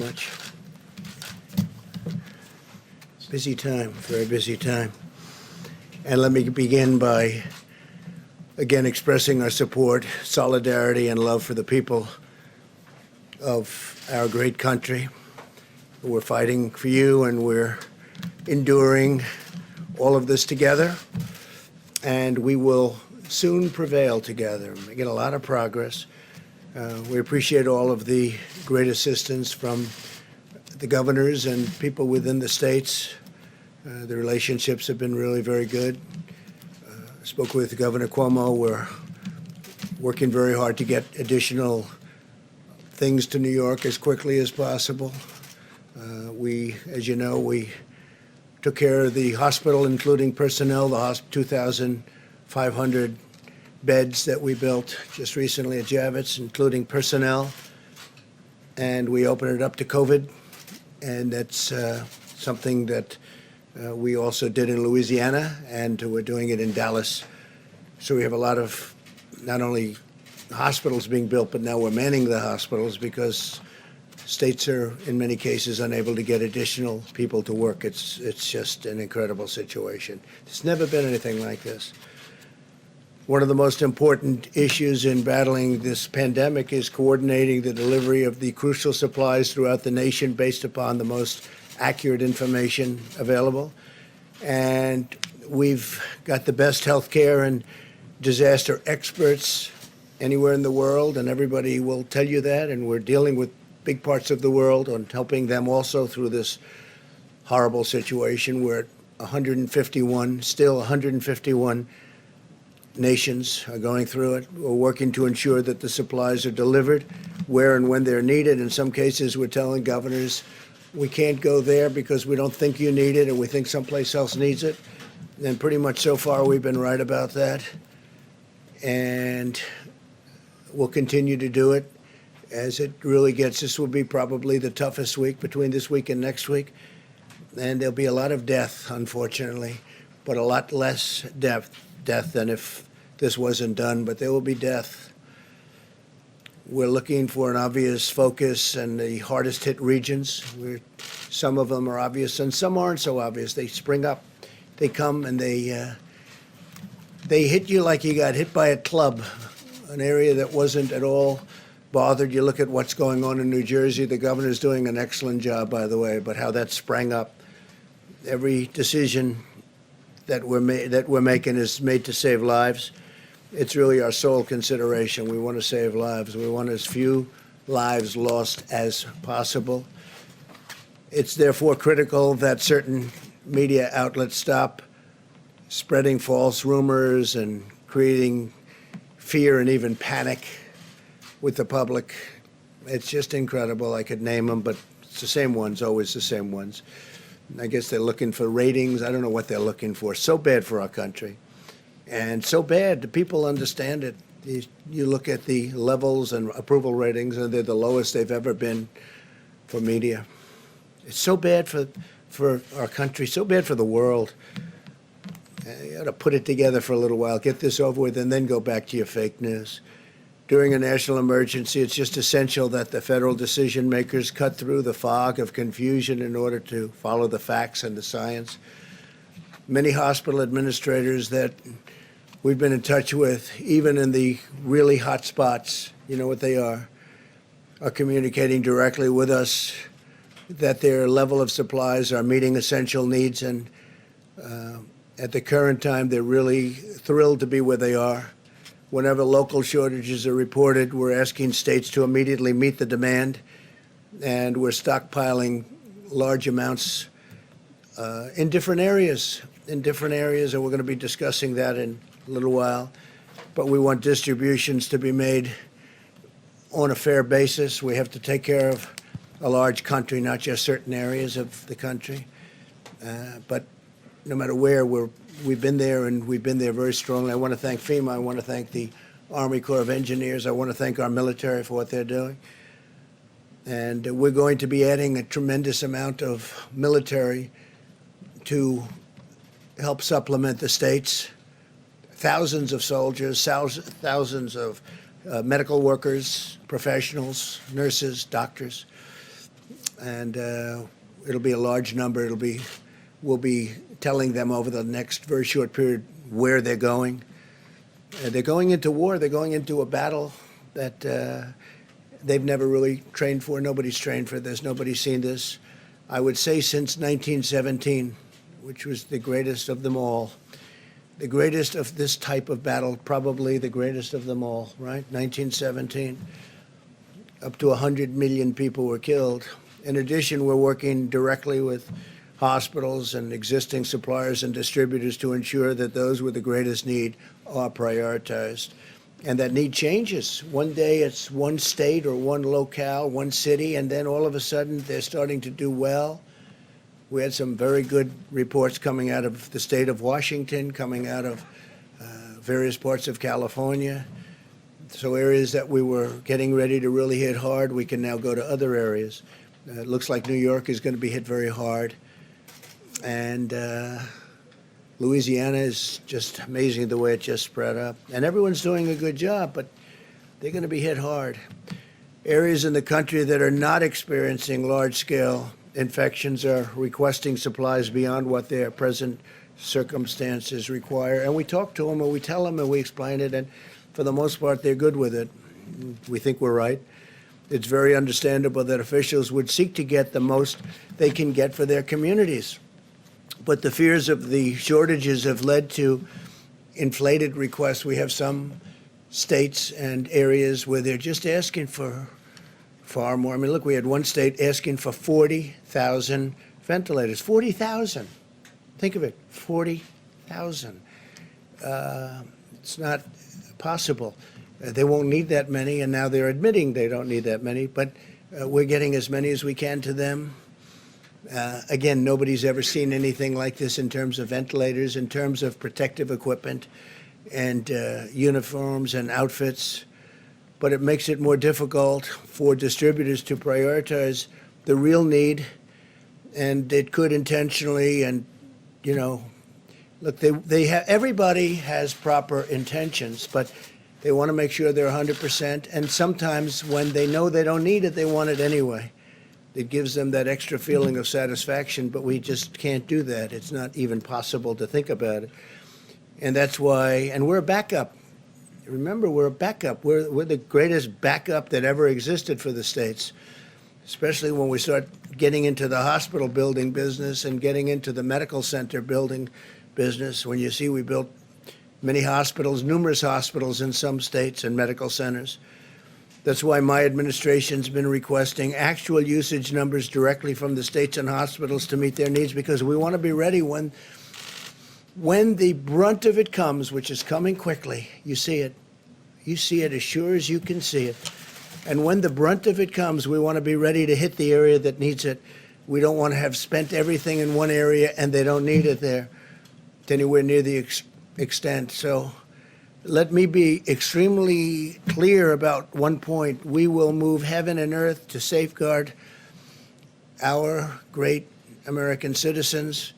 much. Busy time, very busy time. And let me begin by, again, expressing our support, solidarity, and love for the people of our great country. We're fighting for you, and we're enduring all of this together. And we will soon prevail together, making a lot of progress. We appreciate all of the great assistance from the governors and people within the states. The relationships have been really very good. I spoke with Governor Cuomo. We're working very hard to get additional things to New York as quickly as possible. As you know, we took care of the hospital, including personnel, the 2,500 beds that we built just recently at Javits, including personnel. And we opened it up to COVID. And that's something that we also did in Louisiana, and we're doing it in Dallas. So we have a lot of not only hospitals being built, but now we're manning the hospitals because states are, in many cases, unable to get additional people to work. It's just an incredible situation. There's never been anything like this. One of the most important issues in battling this pandemic is coordinating the delivery of the crucial supplies throughout the nation based upon the most accurate information available. And we've got the best health care and disaster experts anywhere in the world, and everybody will tell you that. And we're dealing with big parts of the world and helping them also through this horrible situation. We're at 151, still 151 nations are going through it. We're working to ensure that the supplies are delivered where and when they're needed. In some cases, we're telling governors, we can't go there because we don't think you need it, or we think someplace else needs it. And pretty much so far, we've been right about that. And we'll continue to do it as it really gets. This will be probably the toughest week between this week and next week. And there'll be a lot of death, unfortunately, but a lot less death than if this wasn't done, but there will be death. We're looking for an obvious focus in the hardest hit regions. Some of them are obvious and some aren't so obvious. They spring up, they come, and they hit you like you got hit by a club, an area that wasn't at all bothered. You look at what's going on in New Jersey. The governor's doing an excellent job, by the way, but how that sprang up. Every decision that we're making is made to save lives. It's really our sole consideration. We want to save lives. We want as few lives lost as possible. It's therefore critical that certain media outlets stop spreading false rumors and creating fear and even panic with the public. It's just incredible. I could name them, but it's the same ones, always the same ones. I guess they're looking for ratings. I don't know what they're looking for. So bad for our country. And so bad, the people understand it. You look at the levels and approval ratings, and they're the lowest they've ever been for media. It's so bad for our country, so bad for the world. You ought to put it together for a little while, get this over with, and then go back to your fake news. During a national emergency, it's just essential that the federal decision makers cut through the fog of confusion in order to follow the facts and the science. Many hospital administrators that we've been in touch with, even in the really hot spots, you know what they are communicating directly with us that their level of supplies are meeting essential needs. And at the current time, they're really thrilled to be where they are. Whenever local shortages are reported, we're asking states to immediately meet the demand, and we're stockpiling large amounts in different areas, and we're going to be discussing that in a little while. But we want distributions to be made on a fair basis. We have to take care of a large country, not just certain areas of the country. But no matter where, we've been there, and we've been there very strongly. I want to thank FEMA. I want to thank the Army Corps of Engineers. I want to thank our military for what they're doing. And we're going to be adding a tremendous amount of military to help supplement the states. Thousands of soldiers, thousands of medical workers, professionals, nurses, doctors. and it'll be a large number. We'll be telling them over the next very short period where they're going. They're going into war. They're going into a battle that they've never really trained for. Nobody's trained for this. Nobody's seen this. I would say since 1917, which was the greatest of them all. The greatest of this type of battle, probably the greatest of them all, right? 1917. Up to 100 million people were killed. In addition, we're working directly with hospitals and existing suppliers and distributors to ensure that those with the greatest need are prioritized. And that need changes. One day it's one state or one locale, one city, and then all of a sudden they're starting to do well. We had some very good reports coming out of the state of Washington, coming out of various parts of California. So areas that we were getting ready to really hit hard, we can now go to other areas. It looks like New York is going to be hit very hard. And Louisiana is just amazing the way it just spread up. And everyone's doing a good job, but they're going to be hit hard. Areas in the country that are not experiencing large-scale infections are requesting supplies beyond what their present circumstances require. And we talk to them and we tell them and we explain it, and for the most part, they're good with it. We think we're right. It's very understandable that officials would seek to get the most they can get for their communities. But the fears of the shortages have led to inflated requests. We have some states and areas where they're just asking for far more. I mean, look, we had one state asking for 40,000 ventilators. 40,000. Think of it, 40,000. It's not possible. They won't need that many, and now they're admitting they don't need that many, but we're getting as many as we can to them. Again, nobody's ever seen anything like this in terms of ventilators, in terms of protective equipment and uniforms and outfits. But it makes it more difficult for distributors to prioritize the real need, and it could intentionally, and, you know, look, everybody has proper intentions, but they want to make sure they're 100%, and sometimes when they know they don't need it, they want it anyway. It gives them that extra feeling of satisfaction, but we just can't do that. It's not even possible to think about it. And that's why, and we're a backup. Remember, we're a backup. We're the greatest backup that ever existed for the states, especially when we start getting into the hospital building business and getting into the medical center building business. When you see we built many hospitals, numerous hospitals in some states and medical centers. That's why my administration's been requesting actual usage numbers directly from the states and hospitals to meet their needs, because we want to be ready when the brunt of it comes, which is coming quickly. You see it. You see it as sure as you can see it. And when the brunt of it comes, we want to be ready to hit the area that needs it. We don't want to have spent everything in one area and they don't need it there to anywhere near the extent. So let me be extremely clear about one point. We will move heaven and earth to safeguard our great American citizens.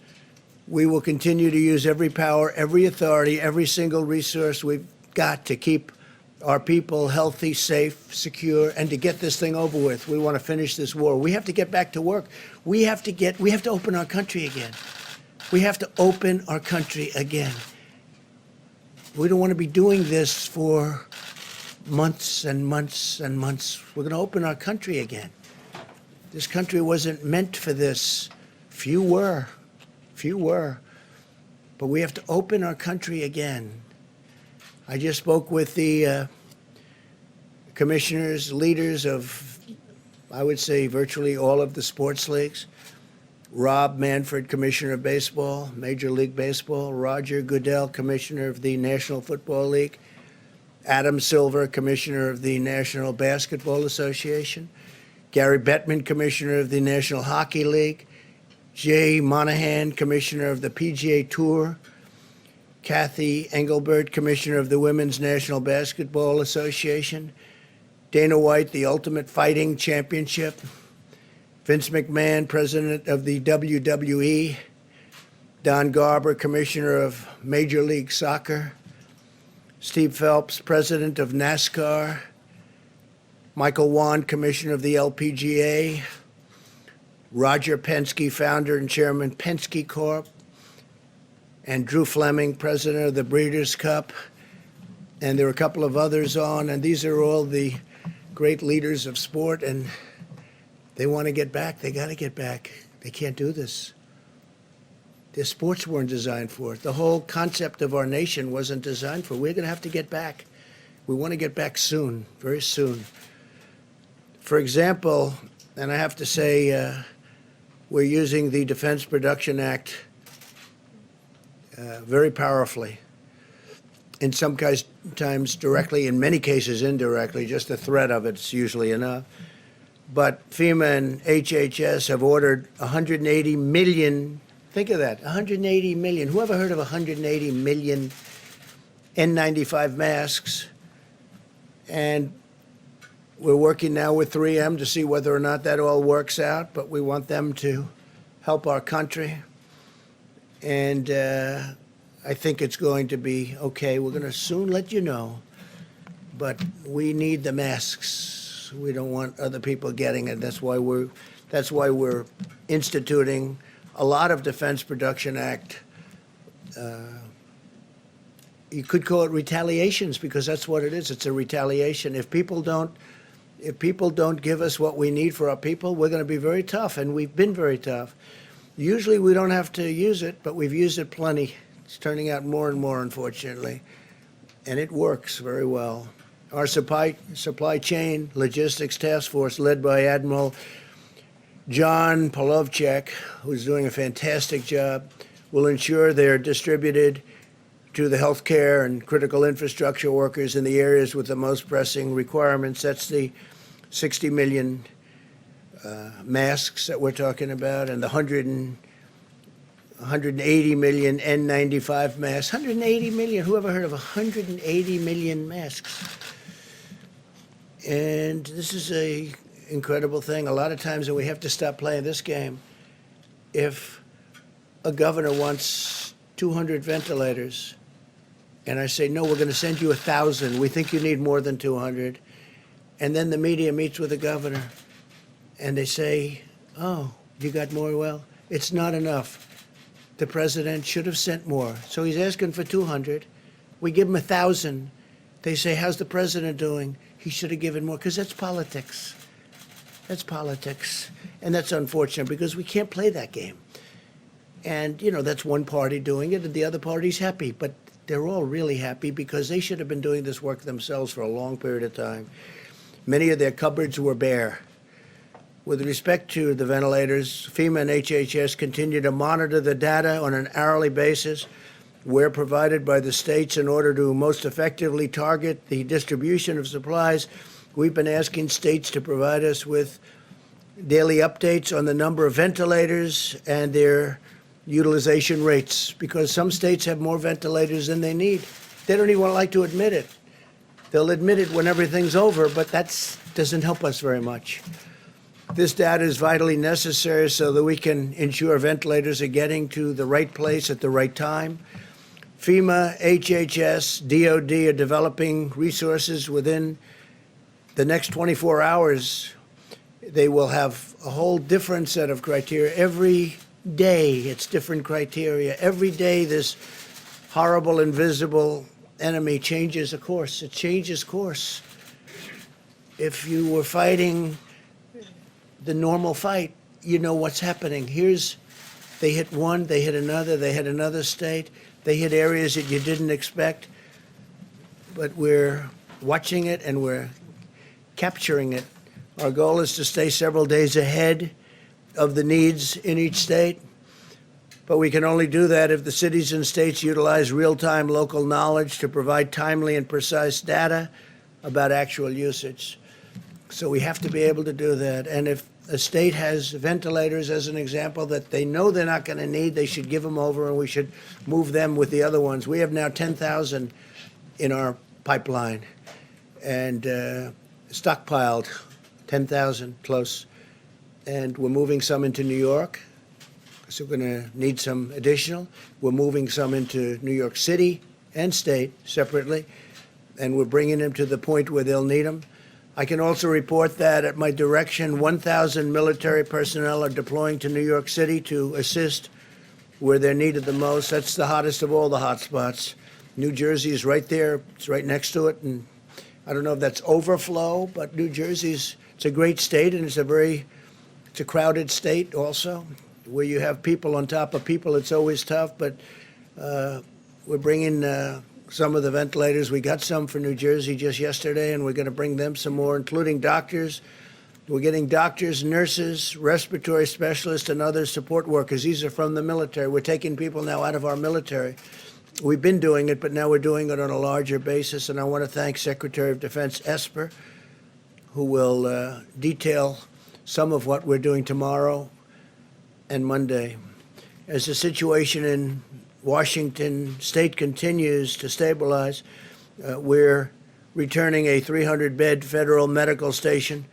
We will continue to use every power, every authority, every single resource we've got to keep our people healthy, safe, secure, and to get this thing over with. We want to finish this war. We have to get back to work. We have to open our country again. We have to open our country again. We don't want to be doing this for months and months and months. We're going to open our country again. This country wasn't meant for this. Few were. But we have to open our country again. I just spoke with the commissioners, leaders of, I would say, virtually all of the sports leagues. Rob Manfred, Commissioner of Baseball, Major League Baseball. Roger Goodell, Commissioner of the National Football League. Adam Silver, Commissioner of the National Basketball Association. Gary Bettman, Commissioner of the National Hockey League. Jay Monahan, Commissioner of the PGA Tour. Kathy Engelbert, Commissioner of the Women's National Basketball Association. Dana White, the Ultimate Fighting Championship. Vince McMahon, President of the WWE. Don Garber, Commissioner of Major League Soccer. Steve Phelps, President of NASCAR. Michael Wan, Commissioner of the LPGA. Roger Penske, founder and chairman, Penske Corp, and Drew Fleming, president of the Breeders' Cup. And there are a couple of others on, and these are all the great leaders of sport, and they want to get back. They got to get back. They can't do this. Their sports weren't designed for it. The whole concept of our nation wasn't designed for it. We're going to have to get back. We want to get back soon, very soon. For example, and I have to say, we're using the Defense Production Act very powerfully. In some times directly, in many cases indirectly, just the threat of it's usually enough. But FEMA and HHS have ordered 180 million, think of that, 180 million. Who ever heard of 180 million N95 masks? And we're working now with 3M to see whether or not that all works out, but we want them to help our country. And I think it's going to be okay. We're going to soon let you know, but we need the masks. We don't want other people getting it. That's why we're instituting a lot of Defense Production Act. You could call it retaliations, because that's what it is. It's a retaliation. If people don't give us what we need for our people, we're going to be very tough, and we've been very tough. Usually we don't have to use it, but we've used it plenty. It's turning out more and more, unfortunately, and it works very well. Our supply chain logistics task force, led by Admiral John Polovchek, who's doing a fantastic job, will ensure they're distributed to the healthcare and critical infrastructure workers in the areas with the most pressing requirements. That's the 60 million masks that we're talking about, and the 180 million N95 masks. 180 million. Who ever heard of 180 million masks? And this is a incredible thing. A lot of times, and we have to stop playing this game, if a governor wants 200 ventilators, and I say, no, we're going to send you 1,000. We think you need more than 200. And then the media meets with the governor, and they say, oh, you got more? Well, it's not enough. The president should have sent more. So he's asking for 200. We give him 1,000. They say, how's the president doing? He should have given more, because that's politics. That's politics. And that's unfortunate, because we can't play that game. And, you know, that's one party doing it, and the other party's happy. But they're all really happy, because they should have been doing this work themselves for a long period of time. Many of their cupboards were bare. With respect to the ventilators, FEMA and HHS continue to monitor the data on an hourly basis where provided by the states in order to most effectively target the distribution of supplies. We've been asking states to provide us with daily updates on the number of ventilators and their utilization rates, because some states have more ventilators than they need. They don't even like to admit it. They'll admit it when everything's over, but that doesn't help us very much. This data is vitally necessary so that we can ensure ventilators are getting to the right place at the right time. FEMA, HHS, DOD are developing resources within the next 24 hours. They will have a whole different set of criteria. Every day, it's different criteria. Every day, this horrible, invisible enemy changes a course. It changes course. If you were fighting the normal fight, you know what's happening. They hit one, they hit another state, they hit areas that you didn't expect, but we're watching it and we're capturing it. Our goal is to stay several days ahead of the needs in each state, but we can only do that if the cities and states utilize real-time local knowledge to provide timely and precise data about actual usage. So we have to be able to do that. And if a state has ventilators, as an example, that they know they're not going to need, they should give them over, and we should move them with the other ones. We have now 10,000 in our pipeline, and stockpiled 10,000 close. And we're moving some into New York, so we're going to need some additional. We're moving some into New York City and state separately, and we're bringing them to the point where they'll need them. I can also report that at my direction, 1,000 military personnel are deploying to New York City to assist where they're needed the most. That's the hottest of all the hot spots. New Jersey is right there. It's right next to it. And I don't know if that's overflow, but New Jersey's, it's a great state, and it's a crowded state also, where you have people on top of people. It's always tough, but we're bringing some of the ventilators. We got some for New Jersey just yesterday, and we're going to bring them some more, including doctors. We're getting doctors, nurses, respiratory specialists, and other support workers. These are from the military. We're taking people now out of our military. We've been doing it, but now we're doing it on a larger basis. And I want to thank Secretary of Defense Esper, who will detail some of what we're doing tomorrow and Monday. As the situation in Washington State continues to stabilize, we're returning a 300-bed federal medical station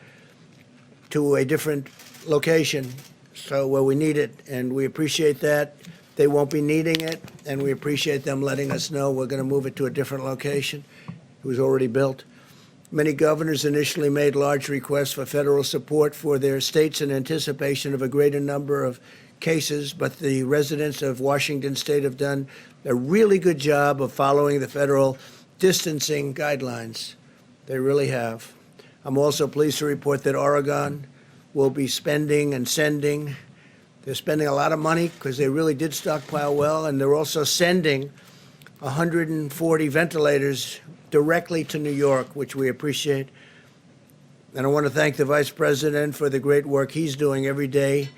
to a different location, so where we need it, and we appreciate that. They won't be needing it, and we appreciate them letting us know we're going to move it to a different location. It was already built. Many governors initially made large requests for federal support for their states in anticipation of a greater number of cases, but the residents of Washington State have done a really good job of following the federal distancing guidelines. They really have. I'm also pleased to report that Oregon will be spending and sending. They're spending a lot of money because they really did stockpile well, and they're also sending 140 ventilators directly to New York, which we appreciate. And I want to thank the Vice President for the great work he's doing every day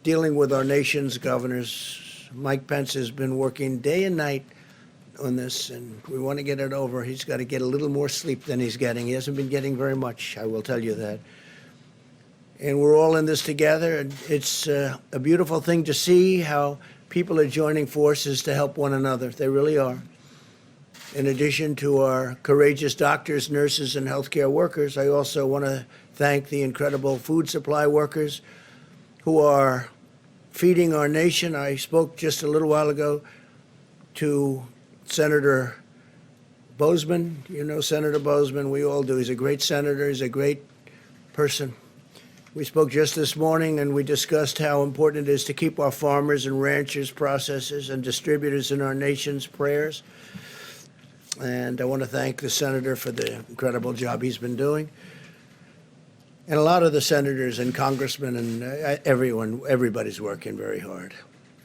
dealing with our nation's governors. Mike Pence has been working day and night on this, and we want to get it over. He's got to get a little more sleep than he's getting. He hasn't been getting very much, I will tell you that. And we're all in this together, and it's a beautiful thing to see how people are joining forces to help one another. They really are. In addition to our courageous doctors, nurses, and healthcare workers, I also want to thank the incredible food supply workers who are feeding our nation. I spoke just a little while ago to Senator Bozeman. You know Senator Bozeman, we all do. He's a great senator. He's a great person. We spoke just this morning, and we discussed how important it is to keep our farmers and ranchers, processors, and distributors in our nation's prayers. And I want to thank the senator for the incredible job he's been doing. And a lot of the senators and congressmen and everybody's working very hard.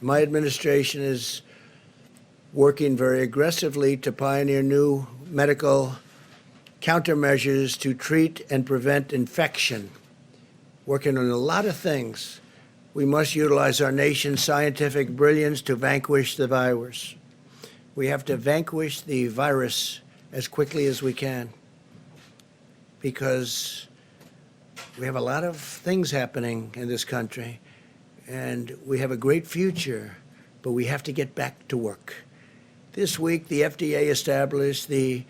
My administration is working very aggressively to pioneer new medical countermeasures to treat and prevent infection. Working on a lot of things. We must utilize our nation's scientific brilliance to vanquish the virus. We have to vanquish the virus as quickly as we can, because we have a lot of things happening in this country, and we have a great future, but we have to get back to work. This week, the FDA established the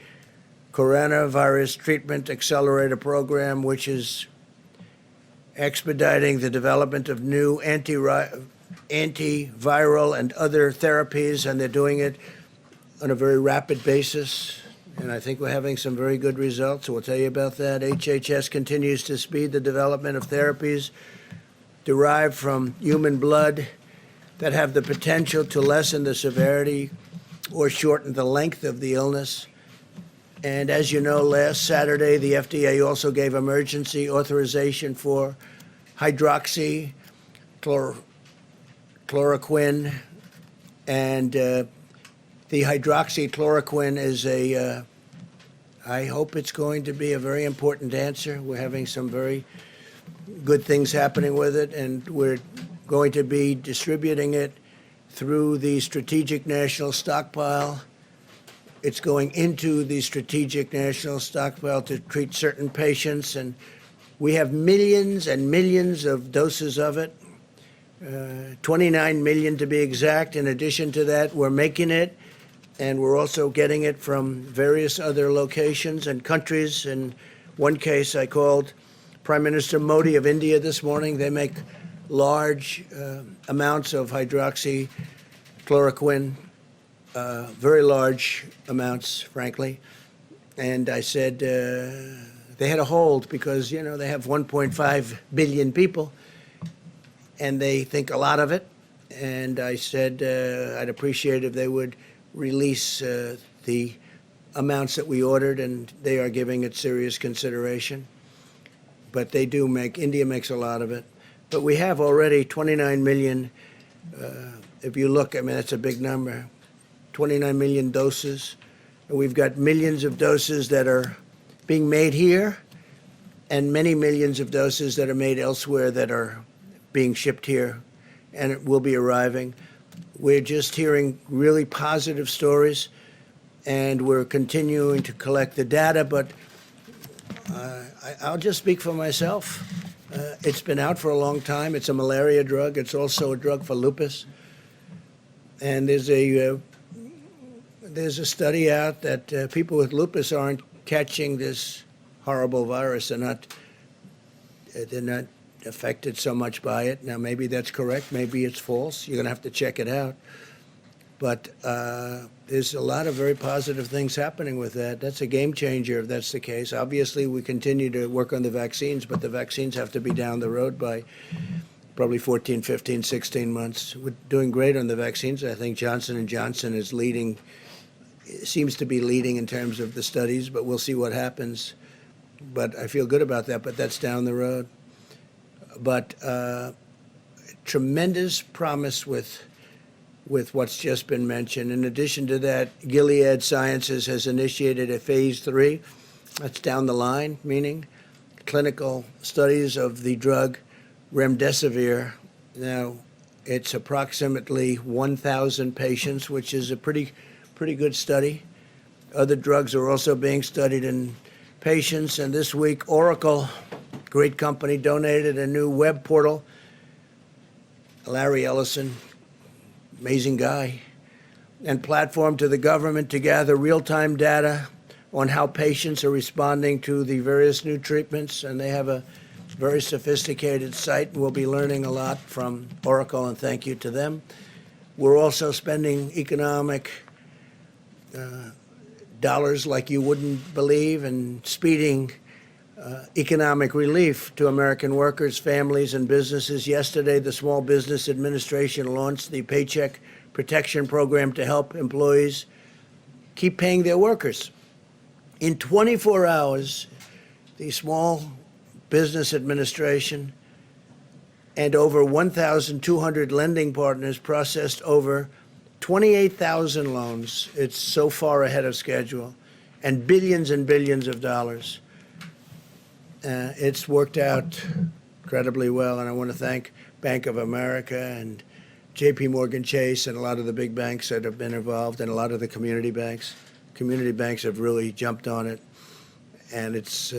Coronavirus Treatment Accelerator Program, which is expediting the development of new antiviral and other therapies, and they're doing it on a very rapid basis. And I think we're having some very good results. We'll tell you about that. HHS continues to speed the development of therapies derived from human blood that have the potential to lessen the severity or shorten the length of the illness. And as you know, last Saturday, the FDA also gave emergency authorization for hydroxychloroquine. And the hydroxychloroquine is I hope it's going to be a very important answer. We're having some very good things happening with it, and we're going to be distributing it through the Strategic National Stockpile. It's going into the Strategic National Stockpile to treat certain patients, and we have millions and millions of doses of it, 29 million to be exact. In addition to that, we're making it, and we're also getting it from various other locations and countries. In one case, I called Prime Minister Modi of India this morning. They make large amounts of hydroxychloroquine, very large amounts, frankly. And I said, they had a hold because, you know, they have 1.5 billion people, and they think a lot of it. And I said I'd appreciate if they would release the amounts that we ordered, and they are giving it serious consideration. But they do India makes a lot of it. But we have already 29 million, if you look, I mean, that's a big number, 29 million doses. And we've got millions of doses that are being made here, and many millions of doses that are made elsewhere that are being shipped here, and it will be arriving. We're just hearing really positive stories, and we're continuing to collect the data, but I'll just speak for myself. It's been out for a long time. It's a malaria drug. It's also a drug for lupus. And there's a study out that people with lupus aren't catching this horrible virus. They're not affected so much by it. Now, maybe that's correct. Maybe it's false. You're going to have to check it out. But there's a lot of very positive things happening with that. That's a game changer if that's the case. Obviously, we continue to work on the vaccines, but the vaccines have to be down the road by probably 14, 15, 16 months. We're doing great on the vaccines. I think Johnson & Johnson is leading, seems to be leading in terms of the studies, but we'll see what happens. But I feel good about that, but that's down the road. But tremendous promise with what's just been mentioned. In addition to that, Gilead Sciences has initiated a phase 3. That's down the line, meaning clinical studies of the drug remdesivir. Now, it's approximately 1,000 patients, which is a pretty good study. Other drugs are also being studied in patients. And this week, Oracle, great company, donated a new web portal. Larry Ellison, amazing guy, and platform to the government to gather real-time data on how patients are responding to the various new treatments. And they have a very sophisticated site. We'll be learning a lot from Oracle, and thank you to them. We're also spending economic dollars like you wouldn't believe, and speeding economic relief to American workers, families, and businesses. Yesterday, the Small Business Administration launched the Paycheck Protection Program to help employees keep paying their workers. In 24 hours, the Small Business Administration and over 1,200 lending partners processed over 28,000 loans. It's so far ahead of schedule, and billions of dollars. It's worked out incredibly well, and I want to thank Bank of America and J.P. Morgan Chase and a lot of the big banks that have been involved, and a lot of the community banks. Community banks have really jumped on it, and it's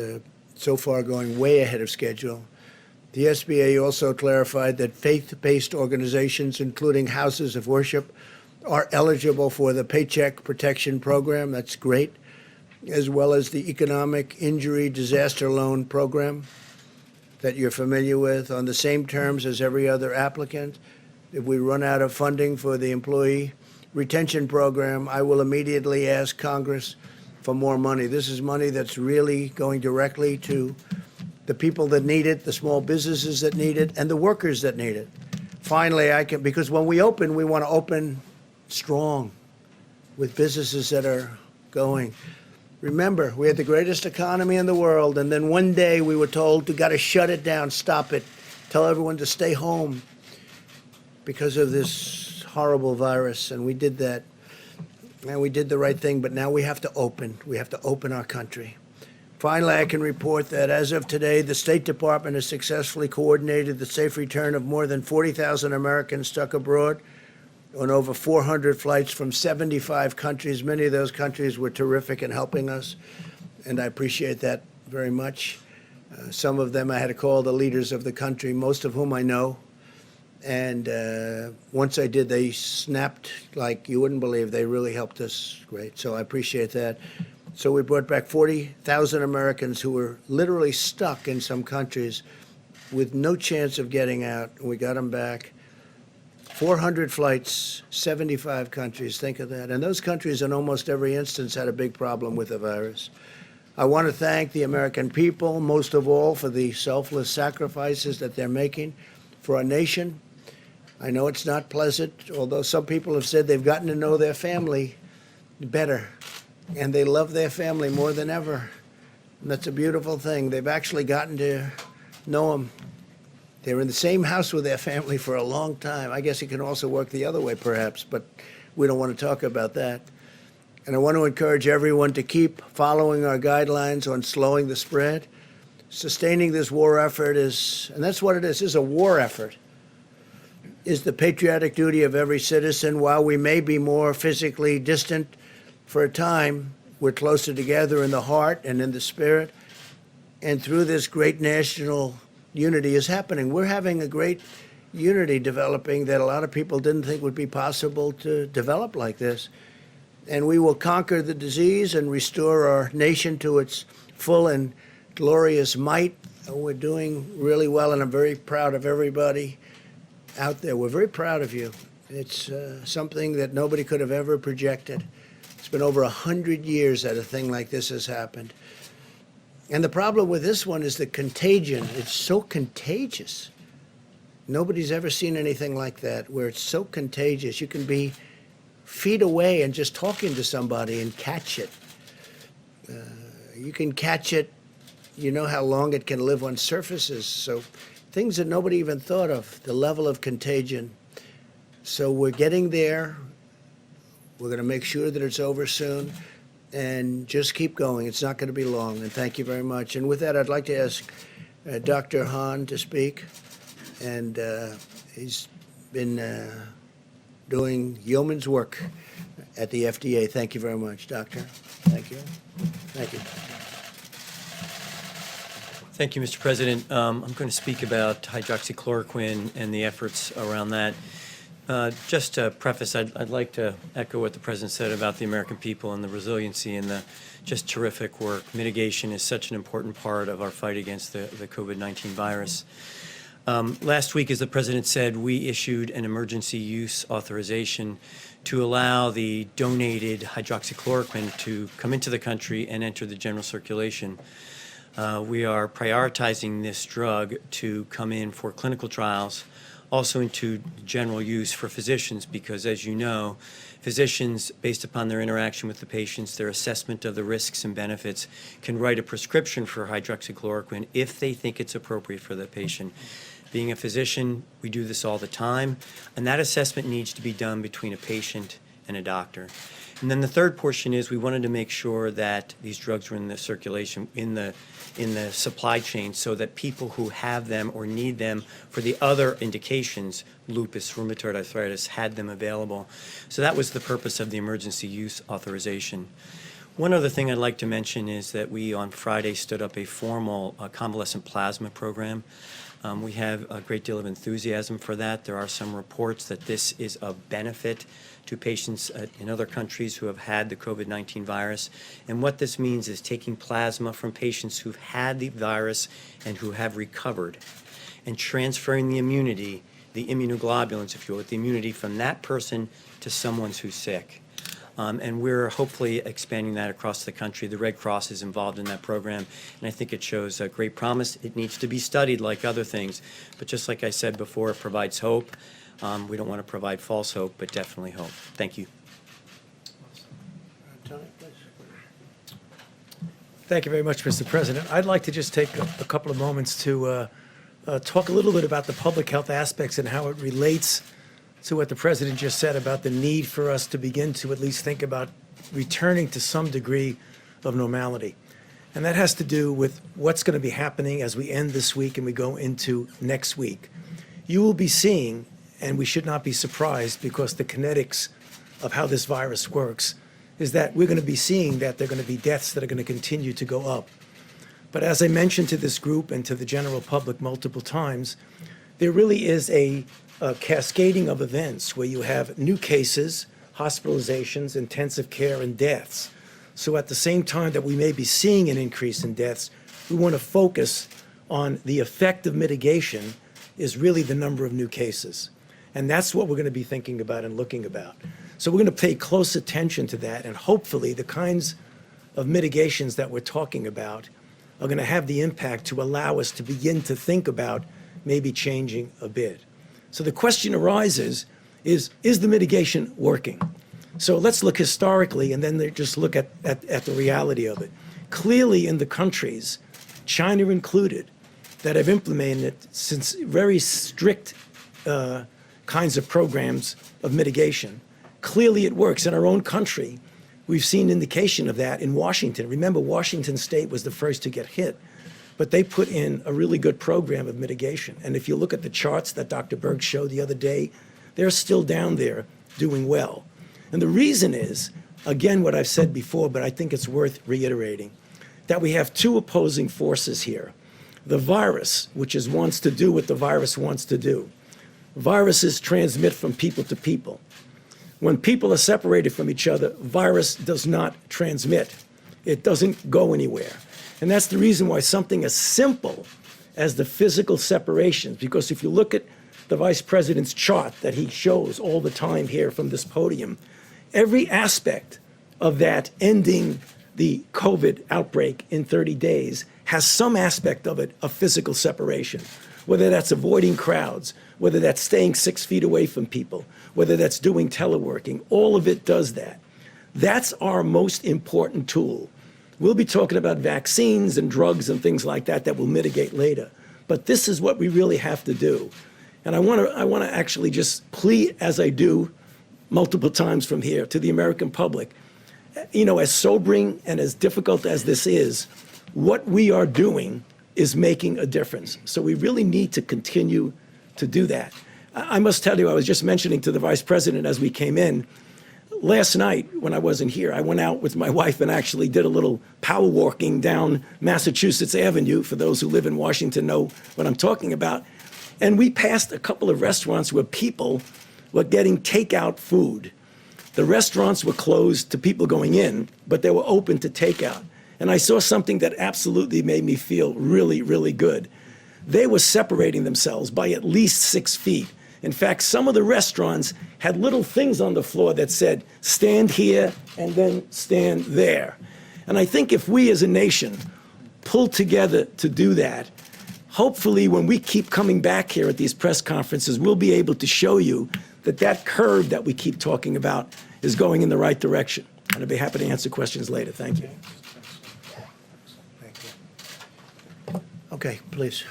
so far going way ahead of schedule. The SBA also clarified that faith-based organizations, including houses of worship, are eligible for the Paycheck Protection Program. That's great. As well as the Economic Injury Disaster Loan Program that you're familiar with, on the same terms as every other applicant. If we run out of funding for the Employee Retention Program, I will immediately ask Congress for more money. This is money that's really going directly to the people that need it, the small businesses that need it, and the workers that need it. Finally, because when we open, we want to open strong with businesses that are going. Remember, we had the greatest economy in the world, and then one day we were told we got to shut it down, stop it, tell everyone to stay home because of this horrible virus, and we did that. And we did the right thing, but now we have to open. We have to open our country. Finally, I can report that as of today, the State Department has successfully coordinated the safe return of more than 40,000 Americans stuck abroad on over 400 flights from 75 countries. Many of those countries were terrific in helping us, and I appreciate that very much. Some of them I had to call the leaders of the country, most of whom I know. And once I did, they snapped like you wouldn't believe. They really helped us great, so I appreciate that. So we brought back 40,000 Americans who were literally stuck in some countries with no chance of getting out. We got them back. 400 flights, 75 countries. Think of that. And those countries, in almost every instance, had a big problem with the virus. I want to thank the American people, most of all, for the selfless sacrifices that they're making for our nation. I know it's not pleasant, although some people have said they've gotten to know their family better, and they love their family more than ever. And that's a beautiful thing. They've actually gotten to know them. They're in the same house with their family for a long time. I guess it can also work the other way, perhaps, but we don't want to talk about that. And I want to encourage everyone to keep following our guidelines on slowing the spread. Sustaining this war effort is, and that's what it is a war effort, is the patriotic duty of every citizen. While we may be more physically distant for a time, we're closer together in the heart and in the spirit. And through this great national unity is happening. We're having a great unity developing that a lot of people didn't think would be possible to develop like this. And we will conquer the disease and restore our nation to its full and glorious might. We're doing really well, and I'm very proud of everybody out there. We're very proud of you. It's something that nobody could have ever projected. It's been over 100 years that a thing like this has happened. And the problem with this one is the contagion. It's so contagious. Nobody's ever seen anything like that, where it's so contagious. You can be feet away and just talking to somebody and catch it. You can catch it. You know how long it can live on surfaces. So things that nobody even thought of, the level of contagion. So we're getting there. We're going to make sure that it's over soon. And just keep going. It's not going to be long. And thank you very much. And with that, I'd like to ask Dr. Hahn to speak. And he's been doing yeoman's work at the FDA. Thank you very much, Doctor. Thank you. Thank you. Thank you, Mr. President. I'm going to speak about hydroxychloroquine and the efforts around that. Just to preface, I'd like to echo what the President said about the American people and the resiliency and the just terrific work. Mitigation is such an important part of our fight against the COVID-19 virus. Last week, as the President said, we issued an emergency use authorization to allow the donated hydroxychloroquine to come into the country and enter the general circulation. We are prioritizing this drug to come in for clinical trials, also into general use for physicians, because as you know, physicians, based upon their interaction with the patients, their assessment of the risks and benefits, can write a prescription for hydroxychloroquine if they think it's appropriate for the patient. Being a physician, we do this all the time, and that assessment needs to be done between a patient and a doctor. And then the third portion is we wanted to make sure that these drugs were in the circulation, in the supply chain, so that people who have them or need them for the other indications, lupus, rheumatoid arthritis, had them available. So that was the purpose of the emergency use authorization. One other thing I'd like to mention is that we on Friday stood up a formal convalescent plasma program. We have a great deal of enthusiasm for that. There are some reports that this is of benefit to patients in other countries who have had the COVID-19 virus. And what this means is taking plasma from patients who've had the virus and who have recovered and transferring the immunity, the immunoglobulins, if you will, the immunity from that person to someone who's sick. And we're hopefully expanding that across the country. The Red Cross is involved in that program, and I think it shows a great promise. It needs to be studied like other things, but just like I said before, it provides hope. We don't want to provide false hope, but definitely hope. Thank you. Thank you very much, Mr. President. I'd like to just take a couple of moments to talk a little bit about the public health aspects and how it relates to what the President just said about the need for us to begin to at least think about returning to some degree of normality. And that has to do with what's going to be happening as we end this week and we go into next week. You will be seeing, and we should not be surprised because the kinetics of how this virus works is that we're going to be seeing that there are going to be deaths that are going to continue to go up. But as I mentioned to this group and to the general public multiple times, there really is a cascading of events where you have new cases, hospitalizations, intensive care, and deaths. So at the same time that we may be seeing an increase in deaths, we want to focus on the effect of mitigation is really the number of new cases. And that's what we're going to be thinking about and looking about. So we're going to pay close attention to that, and hopefully the kinds of mitigations that we're talking about are going to have the impact to allow us to begin to think about maybe changing a bit. So the question arises is the mitigation working? So let's look historically and then just look at the reality of it. Clearly in the countries, China included, that have implemented since very strict kinds of programs of mitigation, clearly it works. In our own country, we've seen indication of that in Washington. Remember, Washington State was the first to get hit, but they put in a really good program of mitigation. And if you look at the charts that Dr. Berg showed the other day, they're still down there doing well. And the reason is, again, what I've said before, but I think it's worth reiterating, that we have two opposing forces here. The virus, which wants to do what the virus wants to do. Viruses transmit from people to people. When people are separated from each other, virus does not transmit. It doesn't go anywhere. And that's the reason why something as simple as the physical separations, because if you look at the Vice President's chart that he shows all the time here from this podium, every aspect of that ending the COVID outbreak in 30 days has some aspect of it of physical separation, whether that's avoiding crowds, whether that's staying 6 feet away from people, whether that's doing teleworking, all of it does that. That's our most important tool. We'll be talking about vaccines and drugs and things like that that will mitigate later. But this is what we really have to do. And I want to actually just plead, as I do multiple times from here, to the American public, you know, as sobering and as difficult as this is, what we are doing is making a difference. So we really need to continue to do that. I must tell you, I was just mentioning to the Vice President as we came in, last night when I wasn't here, I went out with my wife and actually did a little power walking down Massachusetts Avenue. For those who live in Washington know what I'm talking about. And we passed a couple of restaurants where people were getting takeout food. The restaurants were closed to people going in, but they were open to takeout. And I saw something that absolutely made me feel really, really good. They were separating themselves by at least 6 feet. In fact, some of the restaurants had little things on the floor that said, stand here and then stand there. And I think if we as a nation pull together to do that, hopefully when we keep coming back here at these press conferences, we'll be able to show you that that curve that we keep talking about is going in the right direction. And I'd be happy to answer questions later. Thank you. Thank you. Okay, please.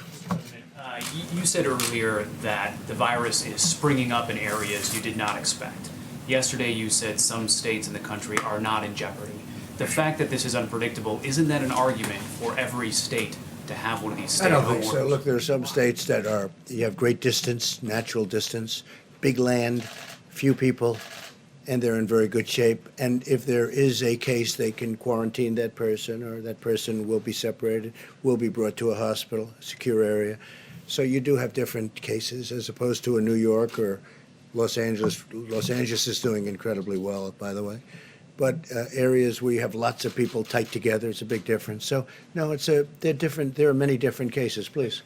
You said earlier that the virus is springing up in areas you did not expect. Yesterday you said some states in the country are not in jeopardy. The fact that this is unpredictable, isn't that an argument for every state to have one of these I don't think stay-at-home so. orders? Look, there are some states that are, you have great distance, natural distance, big land, few people, and they're in very good shape. And if there is a case, they can quarantine that person, or that person will be separated, will be brought to a hospital, secure area. So you do have different cases as opposed to a New York or Los Angeles. Los Angeles is doing incredibly well, by the way. But areas where you have lots of people tight together, it's a big difference. So no, they're different. There are many different cases. Please.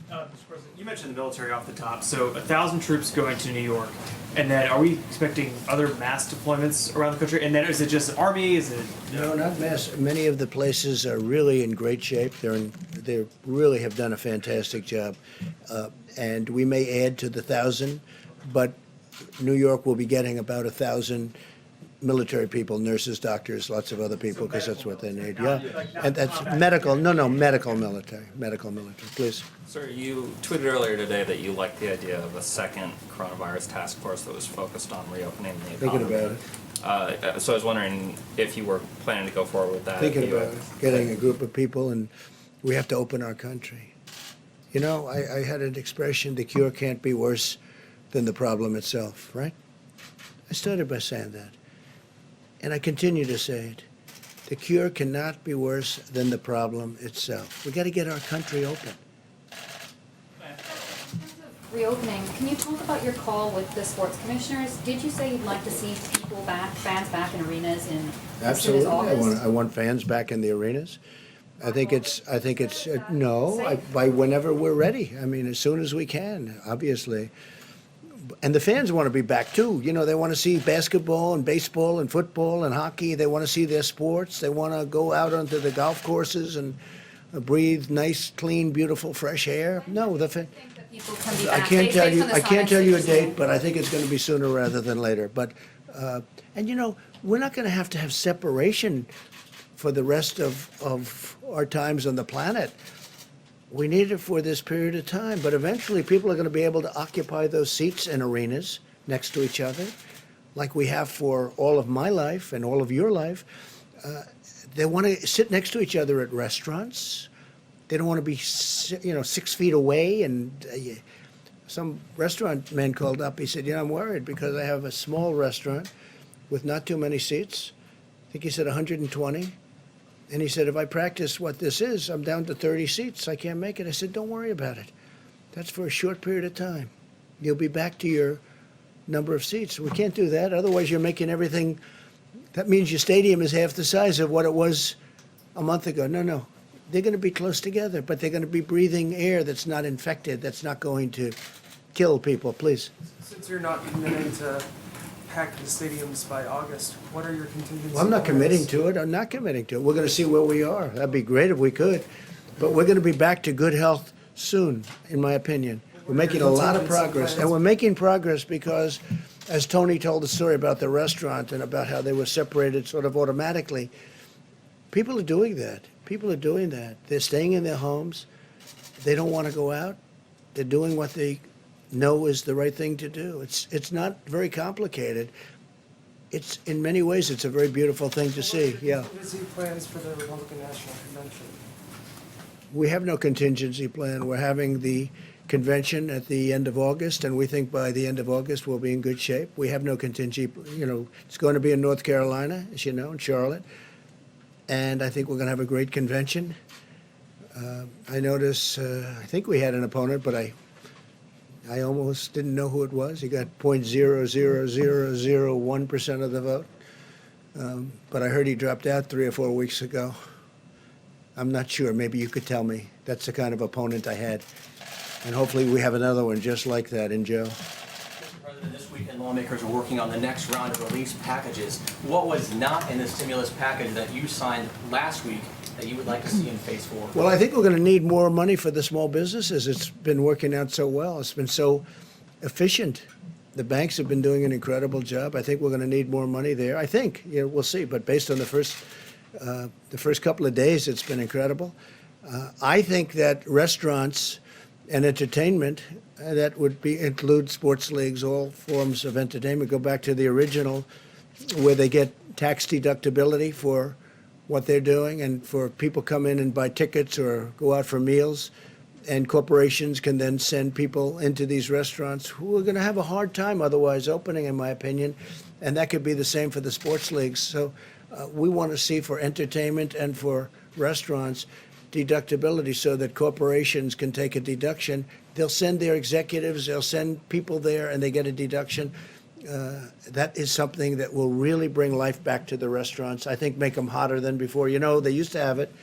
Mr. President, you mentioned the military off the top. So 1,000 troops going to New York, and then are we expecting other mass deployments around the country? And then is it just the Army? Is it? No, not mass. Many of the places are really in great shape. They really have done a fantastic job. And we may add to the 1,000, but New York will be getting about 1,000 military people, nurses, doctors, lots of other people, because that's what they need. Yeah, and that's medical. No, medical military. Medical military. Please. Sir, you tweeted earlier today that you liked the idea of a second coronavirus task force that was focused on reopening the economy. Thinking about it. So I was wondering if you were planning to go forward with that. Thinking if you about it. Getting a group of people, and we have to open our country. You know, I had an expression, the cure can't be worse than the problem itself, right? I started by saying that. And I continue to say it. The cure cannot be worse than the problem itself. We got to get our country open. Reopening, can you talk about your call with the sports commissioners? Did you say you'd like to see people back, fans back in arenas in as soon as Absolutely. August? I want fans back in the arenas. I think it's no, by whenever we're ready. I mean, as soon as we can, obviously. And the fans want to be back too. You know, they want to see basketball and baseball and football and hockey. They want to see their sports. They want to go out onto the golf courses and breathe nice, clean, beautiful, fresh air. No, I think that people can be I back can't based tell you. on the I can't science tell that you a you're date, saying. but I think it's going to be sooner rather than later. But and you know, we're not going to have separation for the rest of our times on the planet. We need it for this period of time, but eventually people are going to be able to occupy those seats in arenas next to each other, like we have for all of my life and all of your life. They want to sit next to each other at restaurants. They don't want to be, 6 feet away. And some restaurant man called up. He said, I'm worried because I have a small restaurant with not too many seats. I think he said 120. And he said, if I practice what this is, I'm down to 30 seats. I can't make it. I said, don't worry about it. That's for a short period of time. You'll be back to your number of seats. We can't do that. Otherwise, you're making everything. That means your stadium is half the size of what it was a month ago. No. They're going to be close together, but they're going to be breathing air that's not infected, that's not going to kill people. Please. Since you're not committing to pack the stadiums by August, what are your contingency Well, I'm not plans? committing to it. I'm not committing to it. We're going to see where we are. That'd be great if we could. But we're going to be back to good health soon, in my opinion. We're making a lot of progress. And we're making progress because, as Tony told the story about the restaurant and about how they were separated sort of automatically, people are doing that. People are doing that. They're staying in their homes. They don't want to go out. They're doing what they know is the right thing to do. It's not very complicated. It's in many ways it's a very beautiful thing to see. Yeah. Contingency plans for the Republican National Convention. We have no contingency plan. We're having the convention at the end of August, and we think by the end of August we'll be in good shape. We have no contingency. It's going to be in North Carolina, as you know, in Charlotte, and I think we're going to have a gregreat convention. I notice. I think we had an opponent, but I almost didn't know who it was. He got 0.00001% of the vote, but I heard he dropped out 3 or 4 weeks ago. I'm not sure. Maybe you could tell me. That's the kind of opponent I had. And hopefully we have another one just like that in Joe. Mr. President, this weekend lawmakers are working on the next round of relief packages. What was not in the stimulus package that you signed last week that you would like to see in phase 4? Well, I think we're going to need more money for the small businesses. It's been working out so well. It's been so efficient. The banks have been doing an incredible job. I think we're going to need more money there. I think. We'll see. But based on the first couple of days, it's been incredible. I think that restaurants and entertainment, that would include sports leagues, all forms of entertainment, go back to the original, where they get tax deductibility for what they're doing, and for people come in and buy tickets or go out for meals, and corporations can then send people into these restaurants who are going to have a hard time otherwise opening, in my opinion, and that could be the same for the sports leagues. So we want to see for entertainment and for restaurants deductibility so that corporations can take a deduction. They'll send their executives, they'll send people there, and they get a deduction. That is something that will really bring life back to the restaurants. I think make them hotter than before. They used to have it.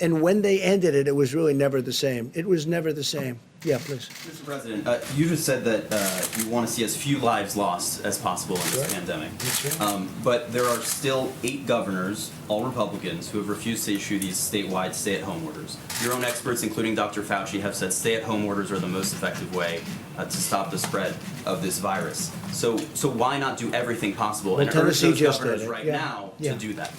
And when they ended it, it was really never the same. It was never the same. Yeah, please. Mr. President, you just said that you want to see as few lives lost as possible in this Right. pandemic. That's right. But there are still 8 governors, all Republicans, who have refused to issue these statewide stay-at-home orders. Your own experts, including Dr. Fauci, have said stay-at-home orders are the most effective way to stop the spread of this virus. So why not do everything possible Well, and urge Tennessee those just governors did it. right Yeah. now Yeah. to do that?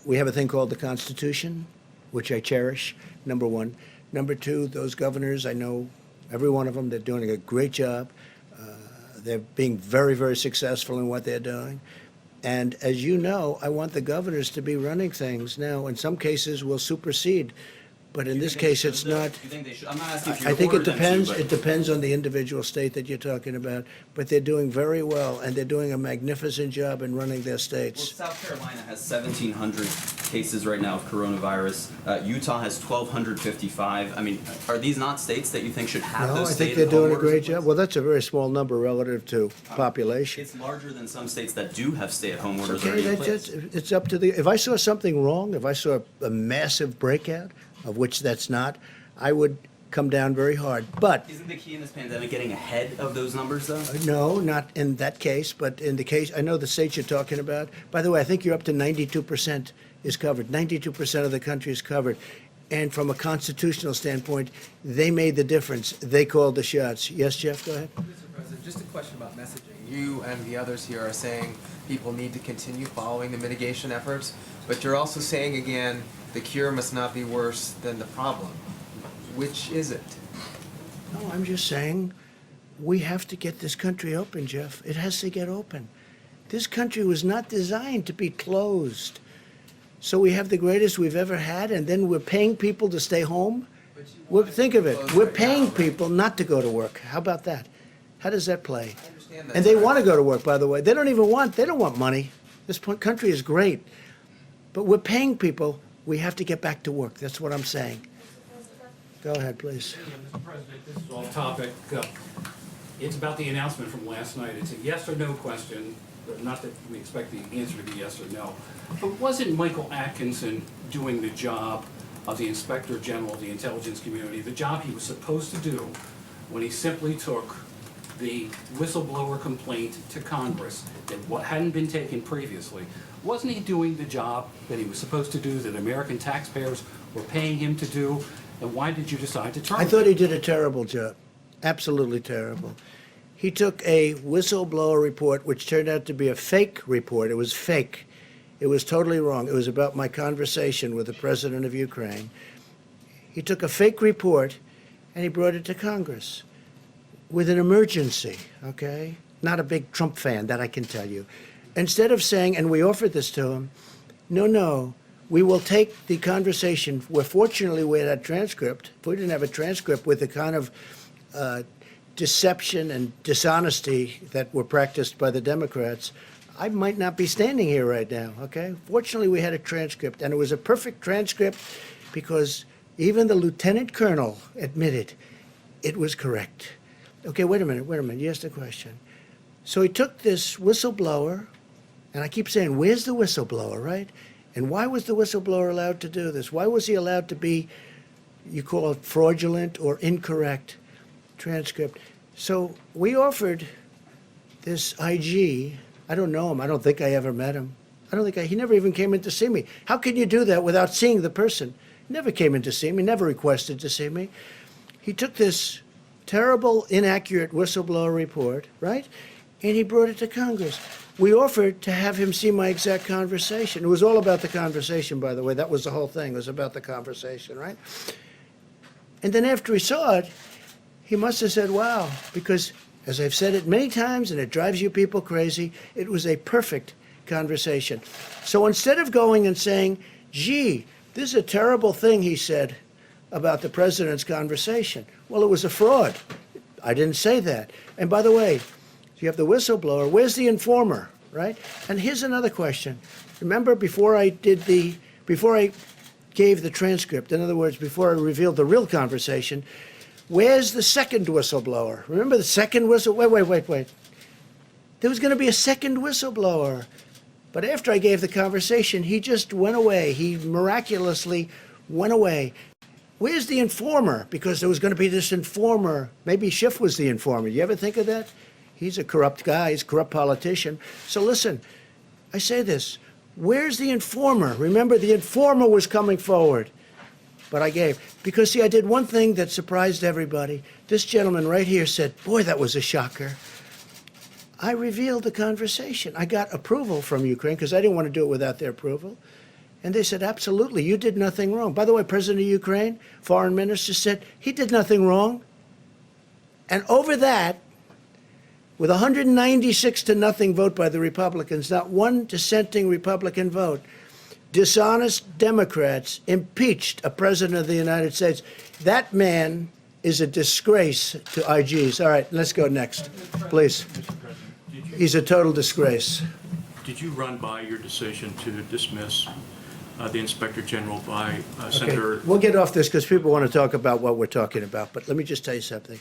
We have a thing called the Constitution, which I cherish, number one. Number two, those governors, I know every one of them, they're doing a great job. They're being very, very successful in what they're doing. And as you know, I want the governors to be running things. Now, in some cases, we'll supersede, but in this case, it's not. Do you think they should? I'm not asking if you I think it order them to, depends. but- It depends on the individual state that you're talking about. But they're doing very well, and they're doing a magnificent job in running their Well, states. South Carolina has 1,700 cases right now of coronavirus. Utah has 1,255. I mean, are these not states that you think should have No, those I think stay-at-home they're doing a orders in great place? job. Well, that's a very small number relative to population. It's larger than some states that do have stay-at-home orders Okay, already in that's place. it's up to the. If I saw something wrong, if I saw a massive breakout, of which that's not, I would come down very hard. But Isn't the key in this pandemic getting ahead of those numbers, though? no, not in that case, but in the case, I know the states you're talking about. By the way, I think you're up to 92% is covered. 92% of the country is covered. And from a constitutional standpoint, they made the difference. They called the shots. Yes, Jeff, go ahead. Mr. President, just a question about messaging. You and the others here are saying people need to continue following the mitigation efforts, but you're also saying again, the cure must not be worse than the problem. Which is it? No, I'm just saying we have to get this country open, Jeff. It has to get open. This country was not designed to be closed. So we have the greatest we've ever had, and then we're paying people to stay home? Think of it. We're paying people not to go to work. How about that? How does that play? I understand that. And they want to go to work, by the way. They don't want money. This country is great. But we're paying people. We have to get back to work. That's what I'm saying. Go ahead, please. Mr. President, this is off topic. It's about the announcement from last night. It's a yes or no question. Not that we expect the answer to be yes or no. But wasn't Michael Atkinson doing the job of the Inspector General of the intelligence community, the job he was supposed to do when he simply took the whistleblower complaint to Congress that what hadn't been taken previously? Wasn't he doing the job that he was supposed to do, that American taxpayers were paying him to do? And why did you decide to terminate? I thought he did a terrible job. Absolutely terrible. He took a whistleblower report, which turned out to be a fake report. It was fake. It was totally wrong. It was about my conversation with the president of Ukraine. He took a fake report and he brought it to Congress with an emergency, okay? Not a big Trump fan, that I can tell you. Instead of saying, and we offered this to him, no, we will take the conversation, where fortunately we had a transcript. If we didn't have a transcript with the kind of deception and dishonesty that were practiced by the Democrats, I might not be standing here right now, okay? Fortunately, we had a transcript, and it was a perfect transcript because even the lieutenant colonel admitted it was correct. Okay, wait a minute, you asked a question. So he took this whistleblower, and I keep saying, where's the whistleblower, right? And why was the whistleblower allowed to do this? Why was he allowed to be, you call it fraudulent or incorrect transcript? So we offered this IG, I don't know him, I don't think I ever met him. He never even came in to see me. How can you do that without seeing the person? He never came in to see me, never requested to see me. He took this terrible, inaccurate whistleblower report, right? And he brought it to Congress. We offered to have him see my exact conversation. It was all about the conversation, by the way. That was the whole thing. It was about the conversation, right? And then after he saw it, he must have said, wow, because as I've said it many times, and it drives you people crazy, it was a perfect conversation. So instead of going and saying, gee, this is a terrible thing he said about the president's conversation. Well, it was a fraud. I didn't say that. And by the way, you have the whistleblower. Where's the informer, right? And here's another question. Remember, before I gave the transcript, in other words, before I revealed the real conversation, where's the second whistleblower? Remember the second wait. There was going to be a second whistleblower. But after I gave the conversation, he just went away. He miraculously went away. Where's the informer? Because there was going to be this informer. Maybe Schiff was the informer. You ever think of that? He's a corrupt guy. He's a corrupt politician. So listen, I say this. Where's the informer? Remember, the informer was coming forward. But I gave. Because, see, I did one thing that surprised everybody. This gentleman right here said, boy, that was a shocker. I revealed the conversation. I got approval from Ukraine because I didn't want to do it without their approval. And they said, absolutely, you did nothing wrong. By the way, President of Ukraine, foreign minister, said he did nothing wrong. And over that, with 196-0 vote by the Republicans, not one dissenting Republican vote, dishonest Democrats impeached a president of the United States. That man is a disgrace to IGs. All right, let's go next, please. He's a total disgrace. Did you run by your decision to dismiss the Inspector General by Senator? Okay, we'll get off this because people want to talk about what we're talking about. But let me just tell you something.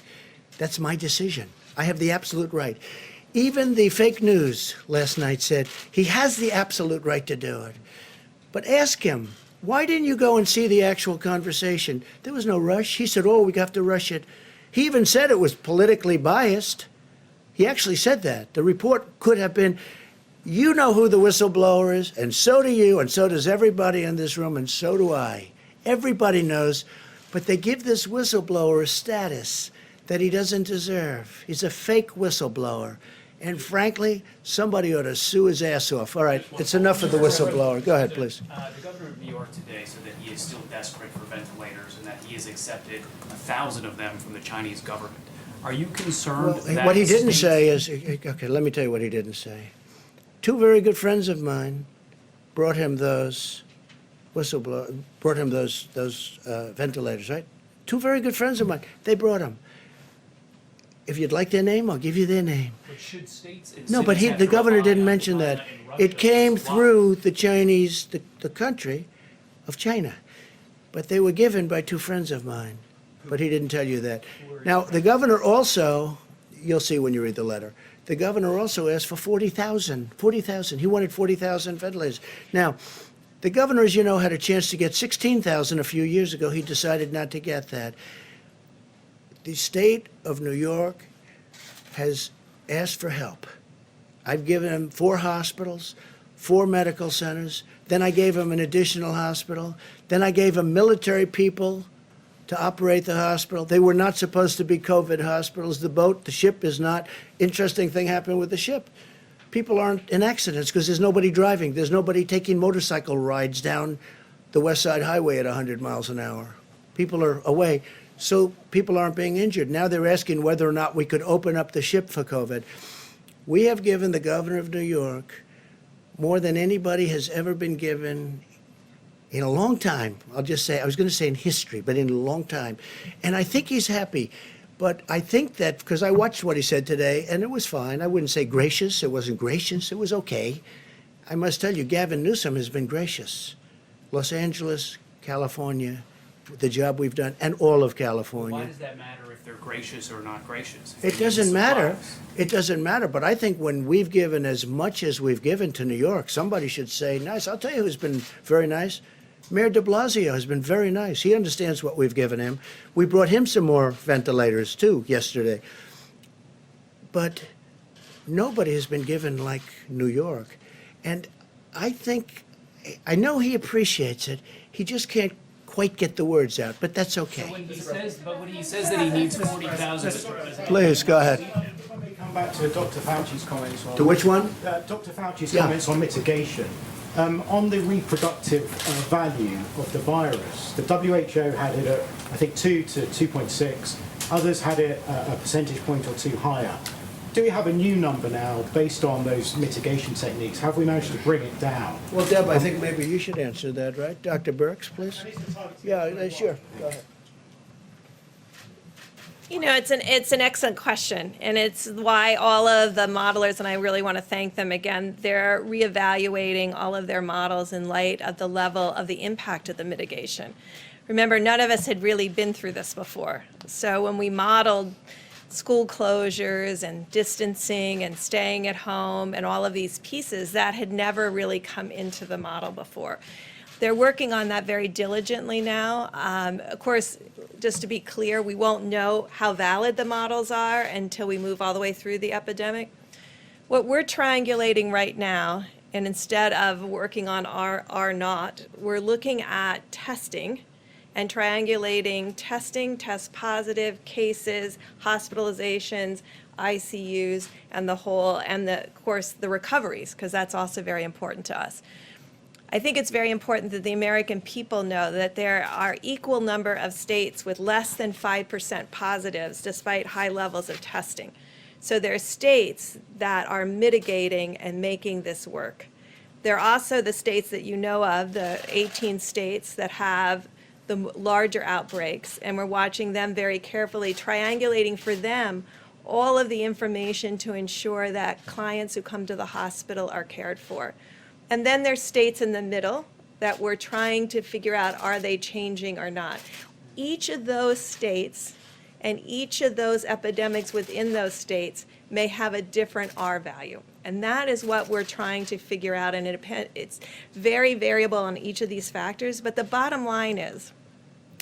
That's my decision. I have the absolute right. Even the fake news last night said he has the absolute right to do it. But ask him, Why didn't you go and see the actual conversation? There was no rush. He said, oh, we have to rush it. He even said it was politically biased. He actually said that. The report could have been, you know who the whistleblower is, and so do you, and so does everybody in this room, and so do I. Everybody knows, but they give this whistleblower a status that he doesn't deserve. He's a fake whistleblower. And frankly, somebody ought to sue his ass off. All right, it's enough of the whistleblower. Go ahead, please. The governor of New York today said that he is still desperate for ventilators and that he has accepted 1,000 of them from the Chinese government. Are you concerned Well, that what he didn't states- say is, okay, let me tell you what he didn't say. Two very good friends of mine brought him those ventilators, right? Two very good friends of mine, they brought them. If you'd like their name, I'll give you their name. But should states and No, but cities have the to governor rely didn't on mention China that. and Russia It came to supply? through the Chinese, the country of China. But they were given by two friends of mine. But he didn't tell you that. Now, the governor also, you'll see when you read the letter, the governor also asked for 40,000. He wanted 40,000 ventilators. Now, the governor, as you know, had a chance to get 16,000 a few years ago. He decided not to get that. The state of New York has asked for help. I've given him 4 hospitals, 4 medical centers. Then I gave him an additional hospital. Then I gave him military people to operate the hospital. They were not supposed to be COVID hospitals. The ship is not. Interesting thing happened with the ship. People aren't in accidents because there's nobody driving. There's nobody taking motorcycle rides down the West Side Highway at 100 miles an hour. People are away. So people aren't being injured. Now they're asking whether or not we could open up the ship for COVID. We have given the governor of New York more than anybody has ever been given in a long time. I'll just say, I was going to say in history, but in a long time. And I think he's happy. But I think that, because I watched what he said today, and it was fine. I wouldn't say gracious. It wasn't gracious. It was okay. I must tell you, Gavin Newsom has been gracious. Los Angeles, California, the job we've done, and all of California. Why does that matter if they're gracious or not gracious? If It they doesn't need matter. supplies? It doesn't matter. But I think when we've given as much as we've given to New York, somebody should say nice. I'll tell you who's been very nice. Mayor de Blasio has been very nice. He understands what we've given him. We brought him some more ventilators, too, yesterday. But nobody has been given like New York. And I think, I know he appreciates it. He just can't quite get the words out, but that's okay. When he says that he needs 40,000, Mr. President. Please, go ahead. Let me come back to Dr. Fauci's comments on... To which one? Dr. Fauci's Yeah. comments on mitigation. On the reproductive value of the virus, the WHO had it at, I think, 2 to 2.6. Others had it a percentage point or 2 higher. Do we have a new number now based on those mitigation techniques? Have we managed to bring it down? Well, Deb, I think maybe you should answer that, right? Dr. Birx, please? Yeah, sure. Go ahead. You know, it's an excellent question, and it's why all of the modelers, and I really want to thank them again, they're reevaluating all of their models in light of the level of the impact of the mitigation. Remember, none of us had really been through this before. So when we modeled school closures and distancing and staying at home and all of these pieces, that had never really come into the model before. They're working on that very diligently now. Of course, just to be clear, we won't know how valid the models are until we move all the way through the epidemic. What we're triangulating right now, and instead of working on R naught, we're looking at testing and triangulating testing, test positive cases, hospitalizations, ICUs, and of course, the recoveries, because that's also very important to us. I think it's very important that the American people know that there are equal number of states with less than 5% positives despite high levels of testing. So there are states that are mitigating and making this work. There are also the states that you know of, the 18 states that have the larger outbreaks, and we're watching them very carefully, triangulating for them all of the information to ensure that clients who come to the hospital are cared for. And then there's states in the middle that we're trying to figure out, are they changing or not? Each of those states and each of those epidemics within those states may have a different R value. And that is what we're trying to figure out, and it's very variable on each of these factors, but the bottom line is,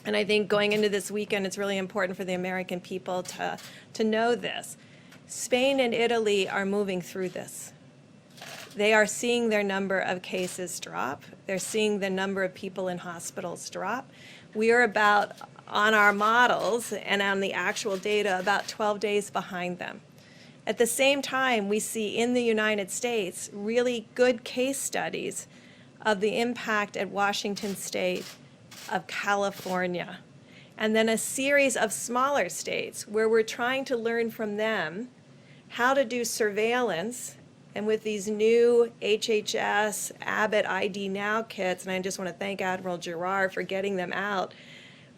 and I think going into this weekend, it's really important for the American people to know this. Spain and Italy are moving through this. They are seeing their number of cases drop. They're seeing the number of people in hospitals drop. We are about, on our models and on the actual data, about 12 days behind them. At the same time, we see in the United States really good case studies of the impact at Washington State, of California, and then a series of smaller states where we're trying to learn from them how to do surveillance. And with these new HHS, Abbott ID Now kits, and I just want to thank Admiral Giroir for getting them out,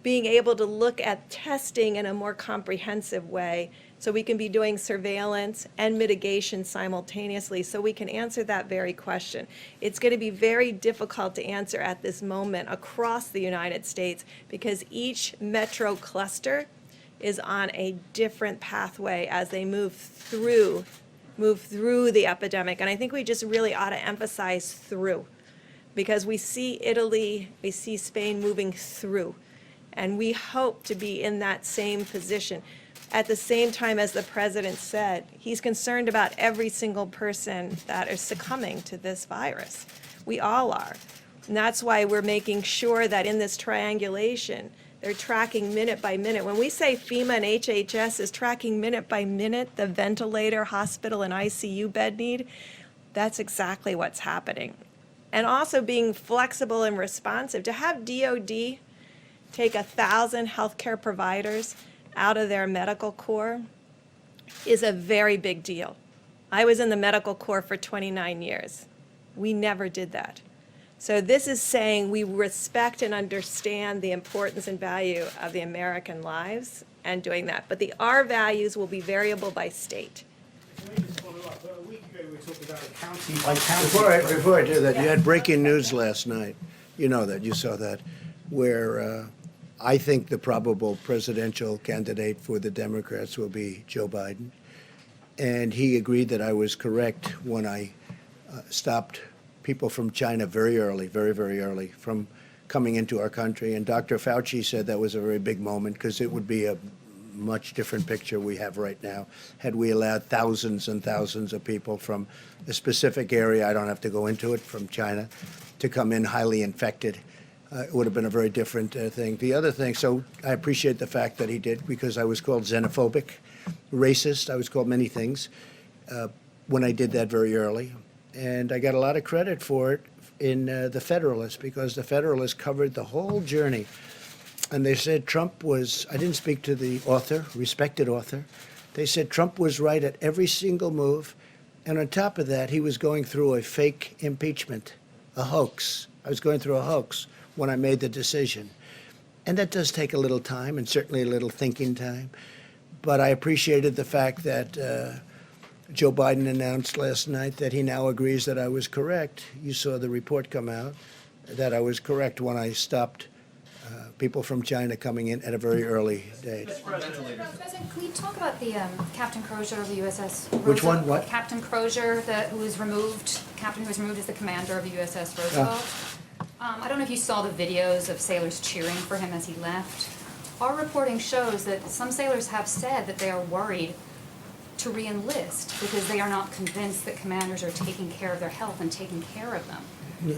being able to look at testing in a more comprehensive way so we can be doing surveillance and mitigation simultaneously so we can answer that very question. It's going to be very difficult to answer at this moment across the United States because each metro cluster is on a different pathway as they move through the epidemic. And I think we just really ought to emphasize through, because we see Italy, we see Spain moving through, and we hope to be in that same position. At the same time, as the president said, he's concerned about every single person that is succumbing to this virus. We all are. And that's why we're making sure that in this triangulation, they're tracking minute by minute. When we say FEMA and HHS is tracking minute by minute the ventilator, hospital, and ICU bed need, that's exactly what's happening. And also being flexible and responsive. To have DOD take 1,000 healthcare providers out of their medical corps is a very big deal. I was in the medical corps for 29 years. We never did that. So this is saying we respect and understand the importance and value of the American lives and doing that. But the R values will be variable by state. Can I just follow up? A week ago, we were talking about a county by county. Before I do that, you had breaking news last night. You know that, you saw that, where I think the probable presidential candidate for the Democrats will be Joe Biden. And he agreed that I was correct when I stopped people from China very early, very, very early, from coming into our country. And Dr. Fauci said that was a very big moment because it would be a much different picture we have right now had we allowed thousands and thousands of people from a specific area, I don't have to go into it, from China, to come in highly infected. It would have been a very different thing. The other thing, so I appreciate the fact that he did, because I was called xenophobic, racist, I was called many things when I did that very early. And I got a lot of credit for it in the Federalist, because the Federalist covered the whole journey. And they said Trump was, I didn't speak to the author, respected author. They said Trump was right at every single move. And on top of that, he was going through a fake impeachment, a hoax. I was going through a hoax when I made the decision. And that does take a little time, and certainly a little thinking time. But I appreciated the fact that Joe Biden announced last night that he now agrees that I was correct. You saw the report come out that I was correct when I stopped people from China coming in at a very early date. President, can we talk about the Captain Crozier of the USS Roosevelt? Which one? What? Captain Crozier, who was removed, captain who was removed as the commander of the USS Roosevelt. I don't know if you saw the videos of sailors cheering for him as he left. Our reporting shows that some sailors have said that they are worried to re-enlist because they are not convinced that commanders are taking care of their health and taking care of them. No.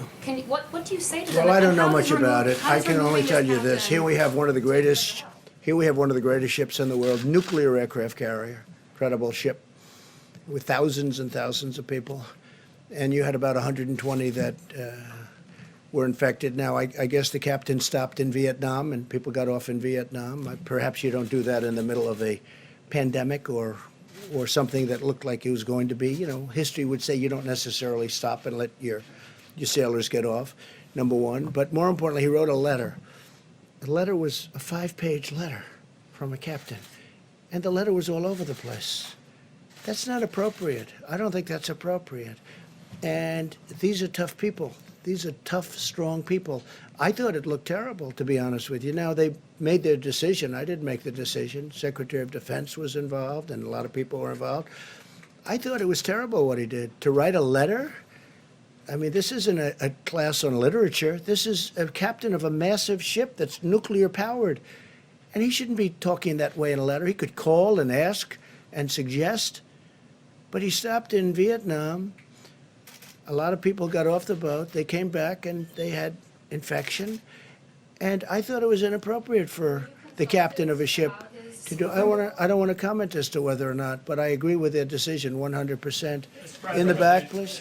What do you say to them? Well, I don't And know how much does about it. how I does can only removing tell you this. captain- Here we have one of the greatest ships in the world, nuclear aircraft carrier, incredible ship with thousands and thousands of people. And you had about 120 that were infected. Now, I guess the captain stopped in Vietnam and people got off in Vietnam. Perhaps you don't do that in the middle of a pandemic or something that looked like it was going to be. You know, history would say you don't necessarily stop and let your sailors get off, number one. But more importantly, he wrote a letter. The letter was a 5-page letter from a captain. And the letter was all over the place. That's not appropriate. I don't think that's appropriate. And these are tough people. These are tough, strong people. I thought it looked terrible, to be honest with you. Now, they made their decision. I didn't make the decision. Secretary of Defense was involved, and a lot of people were involved. I thought it was terrible what he did. To write a letter? I mean, this isn't a class on literature. This is a captain of a massive ship that's nuclear powered. And he shouldn't be talking that way in a letter. He could call and ask and suggest. But he stopped in Vietnam. A lot of people got off the boat. They came back and they had infection. And I thought it was inappropriate for the captain of a ship to do. I don't want to comment as to whether or not, but I agree with their decision 100%. In the back, please.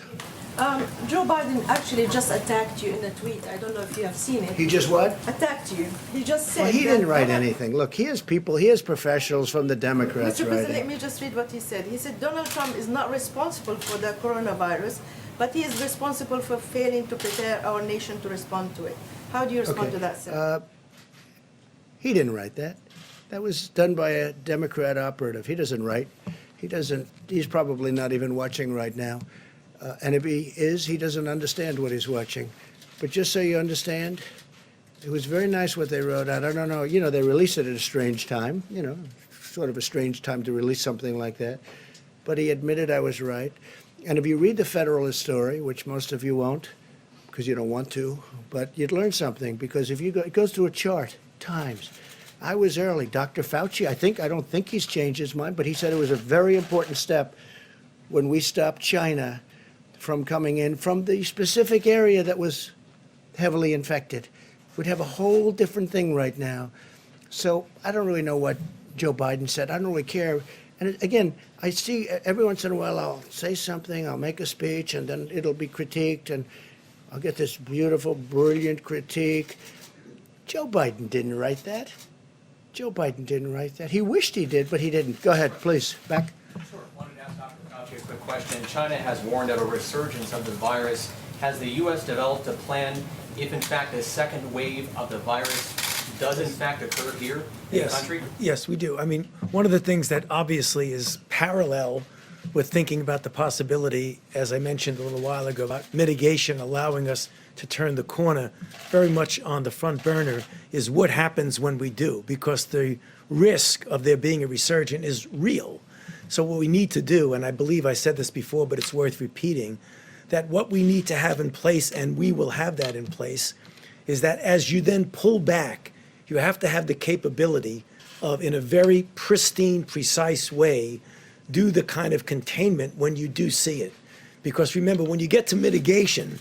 Joe Biden actually just attacked you in a tweet. I don't know if you have seen it. He just what? Attacked you. He just said. Well, he that didn't write Donald- anything. Look, he has people, he has professionals from the Democrats Mr. President, let writing. me just read what he said. He said Donald Trump is not responsible for the coronavirus, but he is responsible for failing to prepare our nation to respond to it. How do you respond to that, sir? He didn't write that. That was done by a Democrat operative. He doesn't write. He doesn't, he's probably not even watching right now. And if he is, he doesn't understand what he's watching. But just so you understand, it was very nice what they wrote out. I don't know, you know, they released it at a strange time, you know, sort of a strange time to release something like that. But he admitted I was right. And if you read the Federalist story, which most of you won't, because you don't want to, but you'd learn something, because if you go, it goes through a chart, times. I was early. Dr. Fauci, I don't think he's changed his mind, but he said it was a very important step when we stopped China from coming in from the specific area that was heavily infected. We'd have a whole different thing right now. So I don't really know what Joe Biden said. I don't really care. And again, I see every once in a while I'll say something, I'll make a speech, and then it'll be critiqued, and I'll get this beautiful, brilliant critique. Joe Biden didn't write that. Joe Biden didn't write that. He wished he did, but he didn't. Go ahead, please. Back. Sure. Wanted to ask Dr. Fauci a quick question. China has warned of a resurgence of the virus. Has the U.S. developed a plan if, in fact, a second wave of the virus does, in fact, occur here in the country? Yes, we do. I mean, one of the things that obviously is parallel with thinking about the possibility, as I mentioned a little while ago, about mitigation allowing us to turn the corner very much on the front burner, is what happens when we do, because the risk of there being a resurgence is real. So what we need to do, and I believe I said this before, but it's worth repeating, that what we need to have in place, and we will have that in place, is that as you then pull back, you have to have the capability of, in a very pristine, precise way, do the kind of containment when you do see it. Because remember, when you get to mitigation,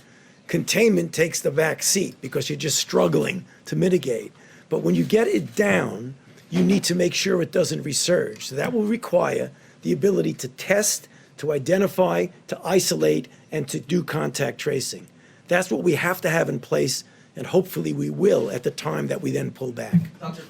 containment takes the back seat because you're just struggling to mitigate. But when you get it down, you need to make sure it doesn't resurge. So that will require the ability to test, to identify, to isolate, and to do contact tracing. That's what we have to have in place, and hopefully we will at the time that we then pull back. Question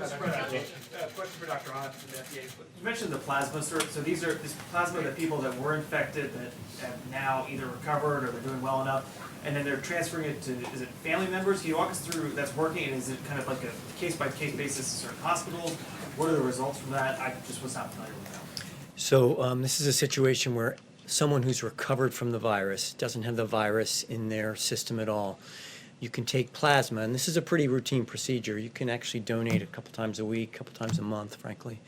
for Dr. Ott from the FDA. You mentioned the plasma, sir. So these are this plasma that people that were infected that have now either recovered or they're doing well enough, and then they're transferring it to, is it family members? Can you walk us through that's working, and is it kind of like a case-by-case basis in certain hospitals? What are the results from that? I just was not familiar with that. So this is a situation where someone who's recovered from the virus, doesn't have the virus in their system at all, you can take plasma, and this is a pretty routine procedure. You can actually donate a couple times a week, a couple times a month, frankly,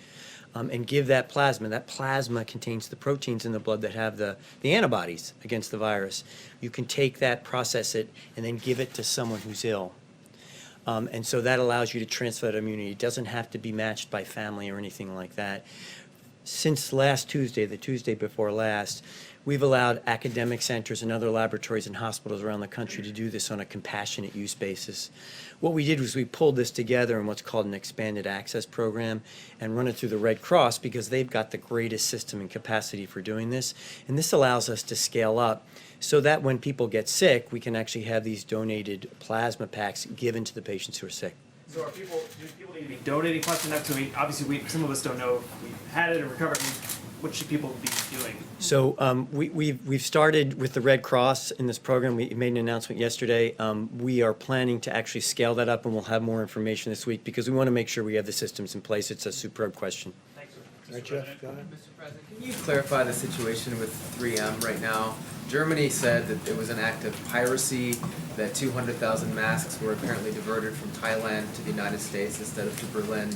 and give that plasma. That plasma contains the proteins in the blood that have the antibodies against the virus. You can take that, process it, and then give it to someone who's ill. And so that allows you to transfer that immunity. It doesn't have to be matched by family or anything like that. Since last Tuesday, the Tuesday before last, we've allowed academic centers and other laboratories and hospitals around the country to do this on a compassionate use basis. What we did was we pulled this together in what's called an expanded access program and run it through the Red Cross because they've got the greatest system and capacity for doing this. And this allows us to scale up so that when people get sick, we can actually have these donated plasma packs given to the patients who are sick. So do people need to be donating plasma enough to, obviously some of us don't know if we've had it or recovered. What should people be doing? So we've started with the Red Cross in this program. We made an announcement yesterday. We are planning to actually scale that up, and we'll have more information this week because we want to make sure we have the systems in place. It's a superb question. Thanks, sir. Right, Jeff, go ahead. Mr. President, can you clarify the situation with 3M right now? Germany said that it was an act of piracy, that 200,000 masks were apparently diverted from Thailand to the United States instead of to Berlin.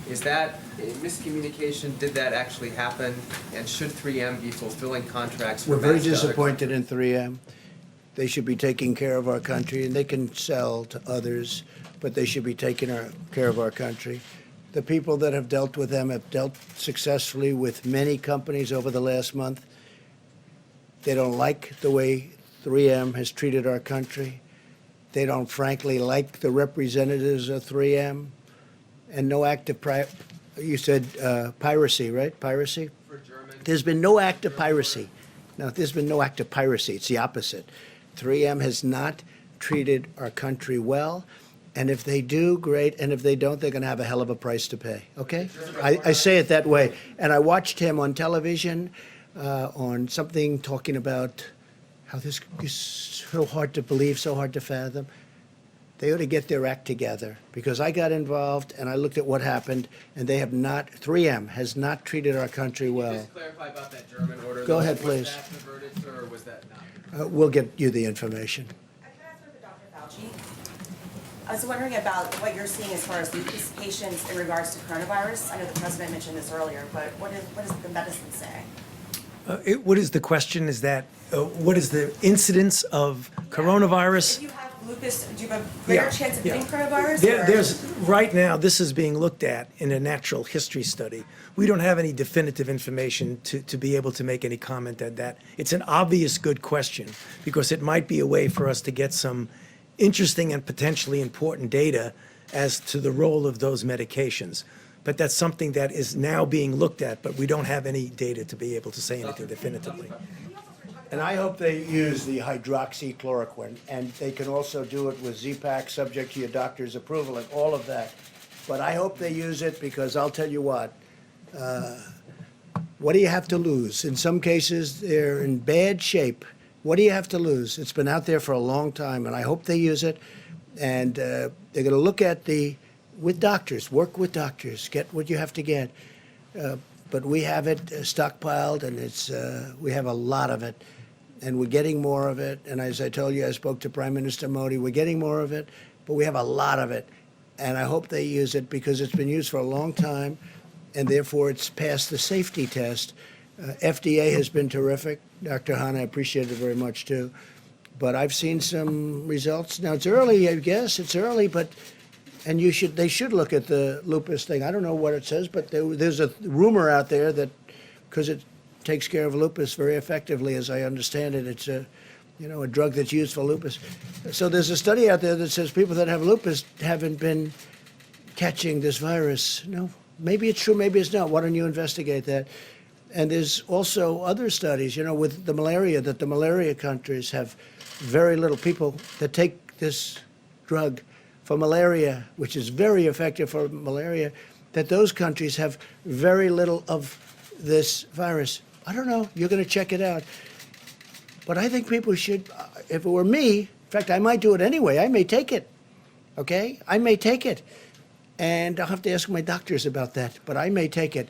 Is that a miscommunication? Did that actually happen? And should 3M be fulfilling contracts for We're very masks to other disappointed in 3M. They should be taking care of our country, and they can sell to others, but they should be taking care of our country. The people that have dealt with them have dealt successfully with many companies over the last month. They don't like the way 3M has treated our country. They don't, frankly, like the representatives of 3M. And no act of you said piracy, right? Piracy? For German? There's been no act of piracy. No, there's been no act of piracy. It's the opposite. 3M has not treated our country well. And if they do, great. And if they don't, they're going to have a hell of a price to pay. Okay? I say it that way. And I watched him on television on something talking about how this is so hard to believe, so hard to fathom. They ought to get their act together, because I got involved and I looked at what happened, and they have not, 3M has not treated our country well. Just clarify about that German order. Go ahead, Was please. that diverted, sir, or was that not? We'll get you the information. Can I ask for Dr. Fauci? I was wondering about what you're seeing as far as lupus patients in regards to coronavirus. I know the president mentioned this earlier, but what does the medicine say? What is the question? Is that, what is the incidence of coronavirus? If you have lupus, do you have a greater chance of getting coronavirus? There's, right now, this is being looked at in a natural history study. We don't have any definitive information to be able to make any comment on that. It's an obvious good question, because it might be a way for us to get some interesting and potentially important data as to the role of those medications. But that's something that is now being looked at, but we don't have any data to be able to say anything definitively. And I hope they use the hydroxychloroquine, and they can also do it with Z-Pak, subject to your doctor's approval and all of that. But I hope they use it, because I'll tell you what do you have to lose? In some cases, they're in bad shape. What do you have to lose? It's been out there for a long time, and I hope they use it. And they're going to look at with doctors, work with doctors, get what you have to get. But we have it stockpiled, and we have a lot of it, and we're getting more of it. And as I told you, I spoke to Prime Minister Modi. We're getting more of it, but we have a lot of it. And I hope they use it, because it's been used for a long time, and therefore it's passed the safety test. FDA has been terrific. Dr. Hahn, I appreciate it very much too. But I've seen some results. Now, it's early, I guess. It's early, but they should look at the lupus thing. I don't know what it says, but there's a rumor out there that because it takes care of lupus very effectively, as I understand it, it's a drug that's used for lupus. So there's a study out there that says people that have lupus haven't been catching this virus. No, maybe it's true, maybe it's not. Why don't you investigate that? And there's also other studies, with the malaria, that the malaria countries have very little people that take this drug for malaria, which is very effective for malaria, that those countries have very little of this virus. I don't know. You're going to check it out. But I think people should, if it were me, in fact, I might do it anyway. I may take it. Okay? I may take it. And I'll have to ask my doctors about that, but I may take it.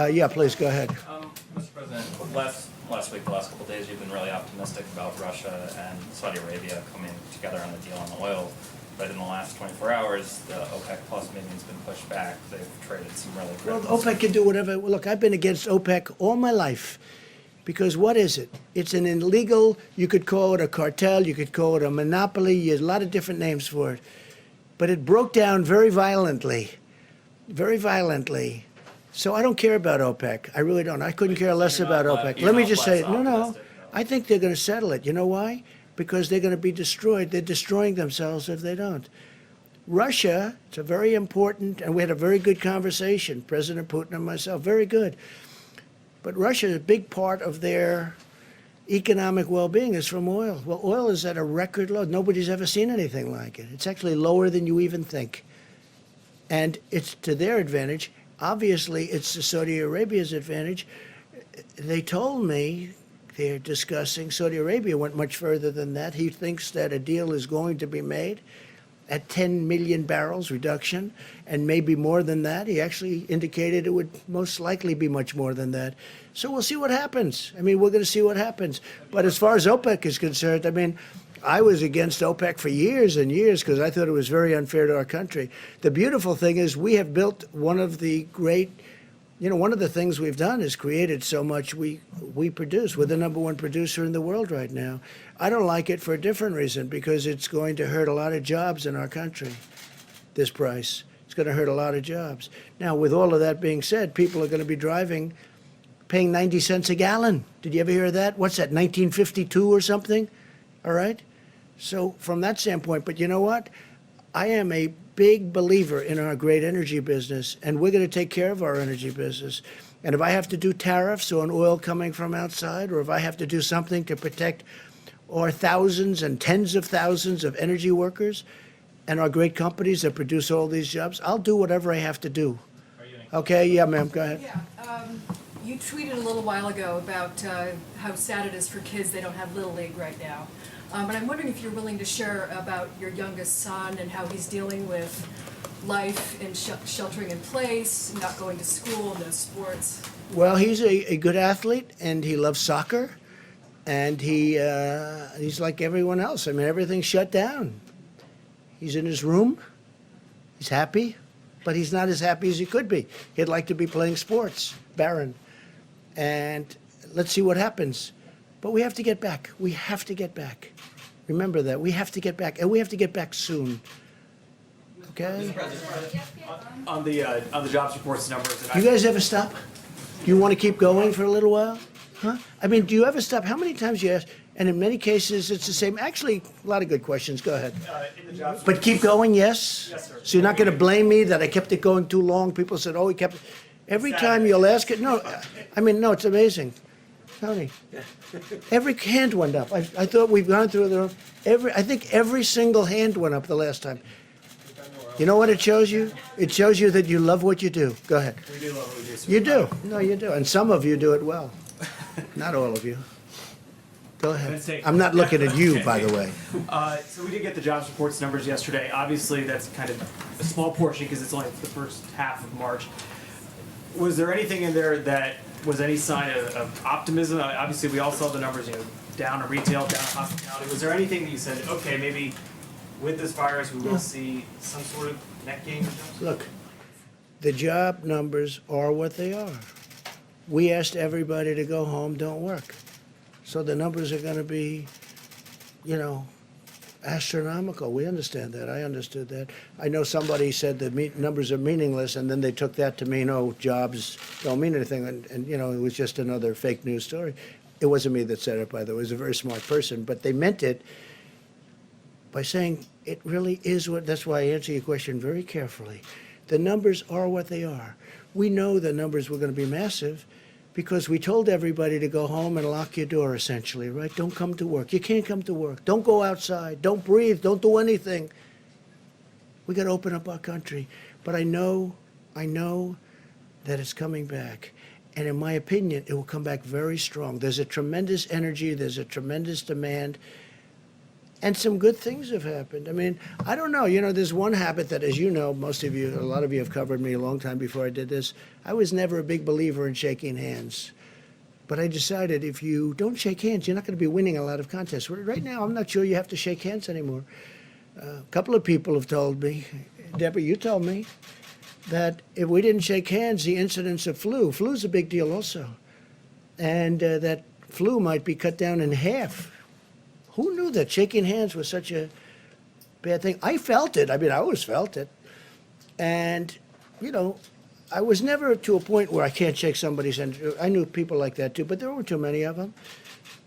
Yeah, please, go ahead. Mr. President, last week, the last couple of days, you've been really optimistic about Russia and Saudi Arabia coming together on a deal on oil. But in the last 24 hours, the OPEC Plus meeting's been pushed back. They've traded some really Well, critical... OPEC can do whatever. Look, I've been against OPEC all my life. Because what is it? It's an illegal, you could call it a cartel, you could call it a monopoly, there's a lot of different names for it. But it broke down very violently. Very violently. So I don't care about OPEC. I really don't. I couldn't care less about OPEC. Let me just say, no. I think they're going to settle it. You know why? Because they're going to be destroyed. They're destroying themselves if they don't. Russia, it's a very important, and we had a very good conversation, President Putin and myself, very good. But Russia, a big part of their economic well-being is from oil. Well, oil is at a record low. Nobody's ever seen anything like it. It's actually lower than you even think. And it's to their advantage. Obviously, it's to Saudi Arabia's advantage. They told me they're discussing, Saudi Arabia went much further than that. He thinks that a deal is going to be made. at 10 million barrels reduction, and maybe more than that. He actually indicated it would most likely be much more than that. So we'll see what happens. I mean, we're going to see what happens. But as far as OPEC is concerned, I mean, I was against OPEC for years and years because I thought it was very unfair to our country. The beautiful thing is we have built one of the great, one of the things we've done is created so much we produce. We're the #1 producer in the world right now. I don't like it for a different reason, because it's going to hurt a lot of jobs in our country, this price. It's going to hurt a lot of jobs. Now, with all of that being said, people are going to be paying 90 cents a gallon. Did you ever hear of that? What's that, 1952 or something? All right? So from that standpoint, but you know what? I am a big believer in our great energy business, and we're going to take care of our energy business. And if I have to do tariffs on oil coming from outside, or if I have to do something to protect our thousands and tens of thousands of energy workers and our great companies that produce all these jobs, I'll do whatever I have to do. Okay? Yeah, ma'am, go ahead. Yeah, you tweeted a little while ago about how sad it is for kids they don't have Little League right now. But I'm wondering if you're willing to share about your youngest son and how he's dealing with life and sheltering in place, not going to school, no sports. Well, he's a good athlete, and he loves soccer, and he's like everyone else. I mean, everything's shut down. He's in his room. He's happy, but he's not as happy as he could be. He'd like to be playing sports, Barron. And let's see what happens. But we have to get back. We have to get back. Remember that. We have to get back, and we have to get back soon. Okay? On the jobs reports numbers. Do you guys ever stop? Do you want to keep going for a little while? Huh? I mean, do you ever stop? How many times you ask? And in many cases, it's the same. Actually, a lot of good questions. Go ahead. But keep going, yes? Yes, sir. So you're not going to blame me that I kept it going too long? People said, oh, he kept it. Every time you'll ask it. No, I mean, no, it's amazing. Tony, every hand went up. I thought we've gone through I think every single hand went up the last time. You know what it shows you? It shows you that you love what you do. Go ahead. We do love what we do, sir. You do. No, you do. And some of you do it well. Not all of you. Go ahead. I'm not looking at you, by the way. So we did get the jobs reports numbers yesterday. Obviously, that's kind of a small portion because it's only the first half of March. Was there anything in there that was any sign of optimism? Obviously, we all saw the numbers, down in retail, down in hospitality. Was there anything that you said, okay, maybe with this virus we will see some sort of net gain? Look, the job numbers are what they are. We asked everybody to go home, don't work. So the numbers are going to be, astronomical. We understand that. I understood that. I know somebody said the numbers are meaningless, and then they took that to mean, oh, jobs don't mean anything, and it was just another fake news story. It wasn't me that said it, by the way. It was a very smart person, but they meant it by saying it really is what. That's why I answer your question very carefully. The numbers are what they are. We know the numbers were going to be massive because we told everybody to go home and lock your door, essentially, right? Don't come to work. You can't come to work. Don't go outside. Don't breathe. Don't do anything. We got to open up our country. But I know that it's coming back. And in my opinion, it will come back very strong. There's a tremendous energy. There's a tremendous demand. And some good things have happened. I mean, I don't know. There's one habit that, as you know, most of you, a lot of you have covered me a long time before I did this. I was never a big believer in shaking hands. But I decided if you don't shake hands, you're not going to be winning a lot of contests. Right now, I'm not sure you have to shake hands anymore. A couple of people have told me, Deborah, you told me, that if we didn't shake hands, the incidence of flu's a big deal also. And that flu might be cut down in half. Who knew that shaking hands was such a bad thing? I felt it. I mean, I always felt it. And, I was never to a point where I can't shake somebody's hand. I knew people like that too, but there weren't too many of them.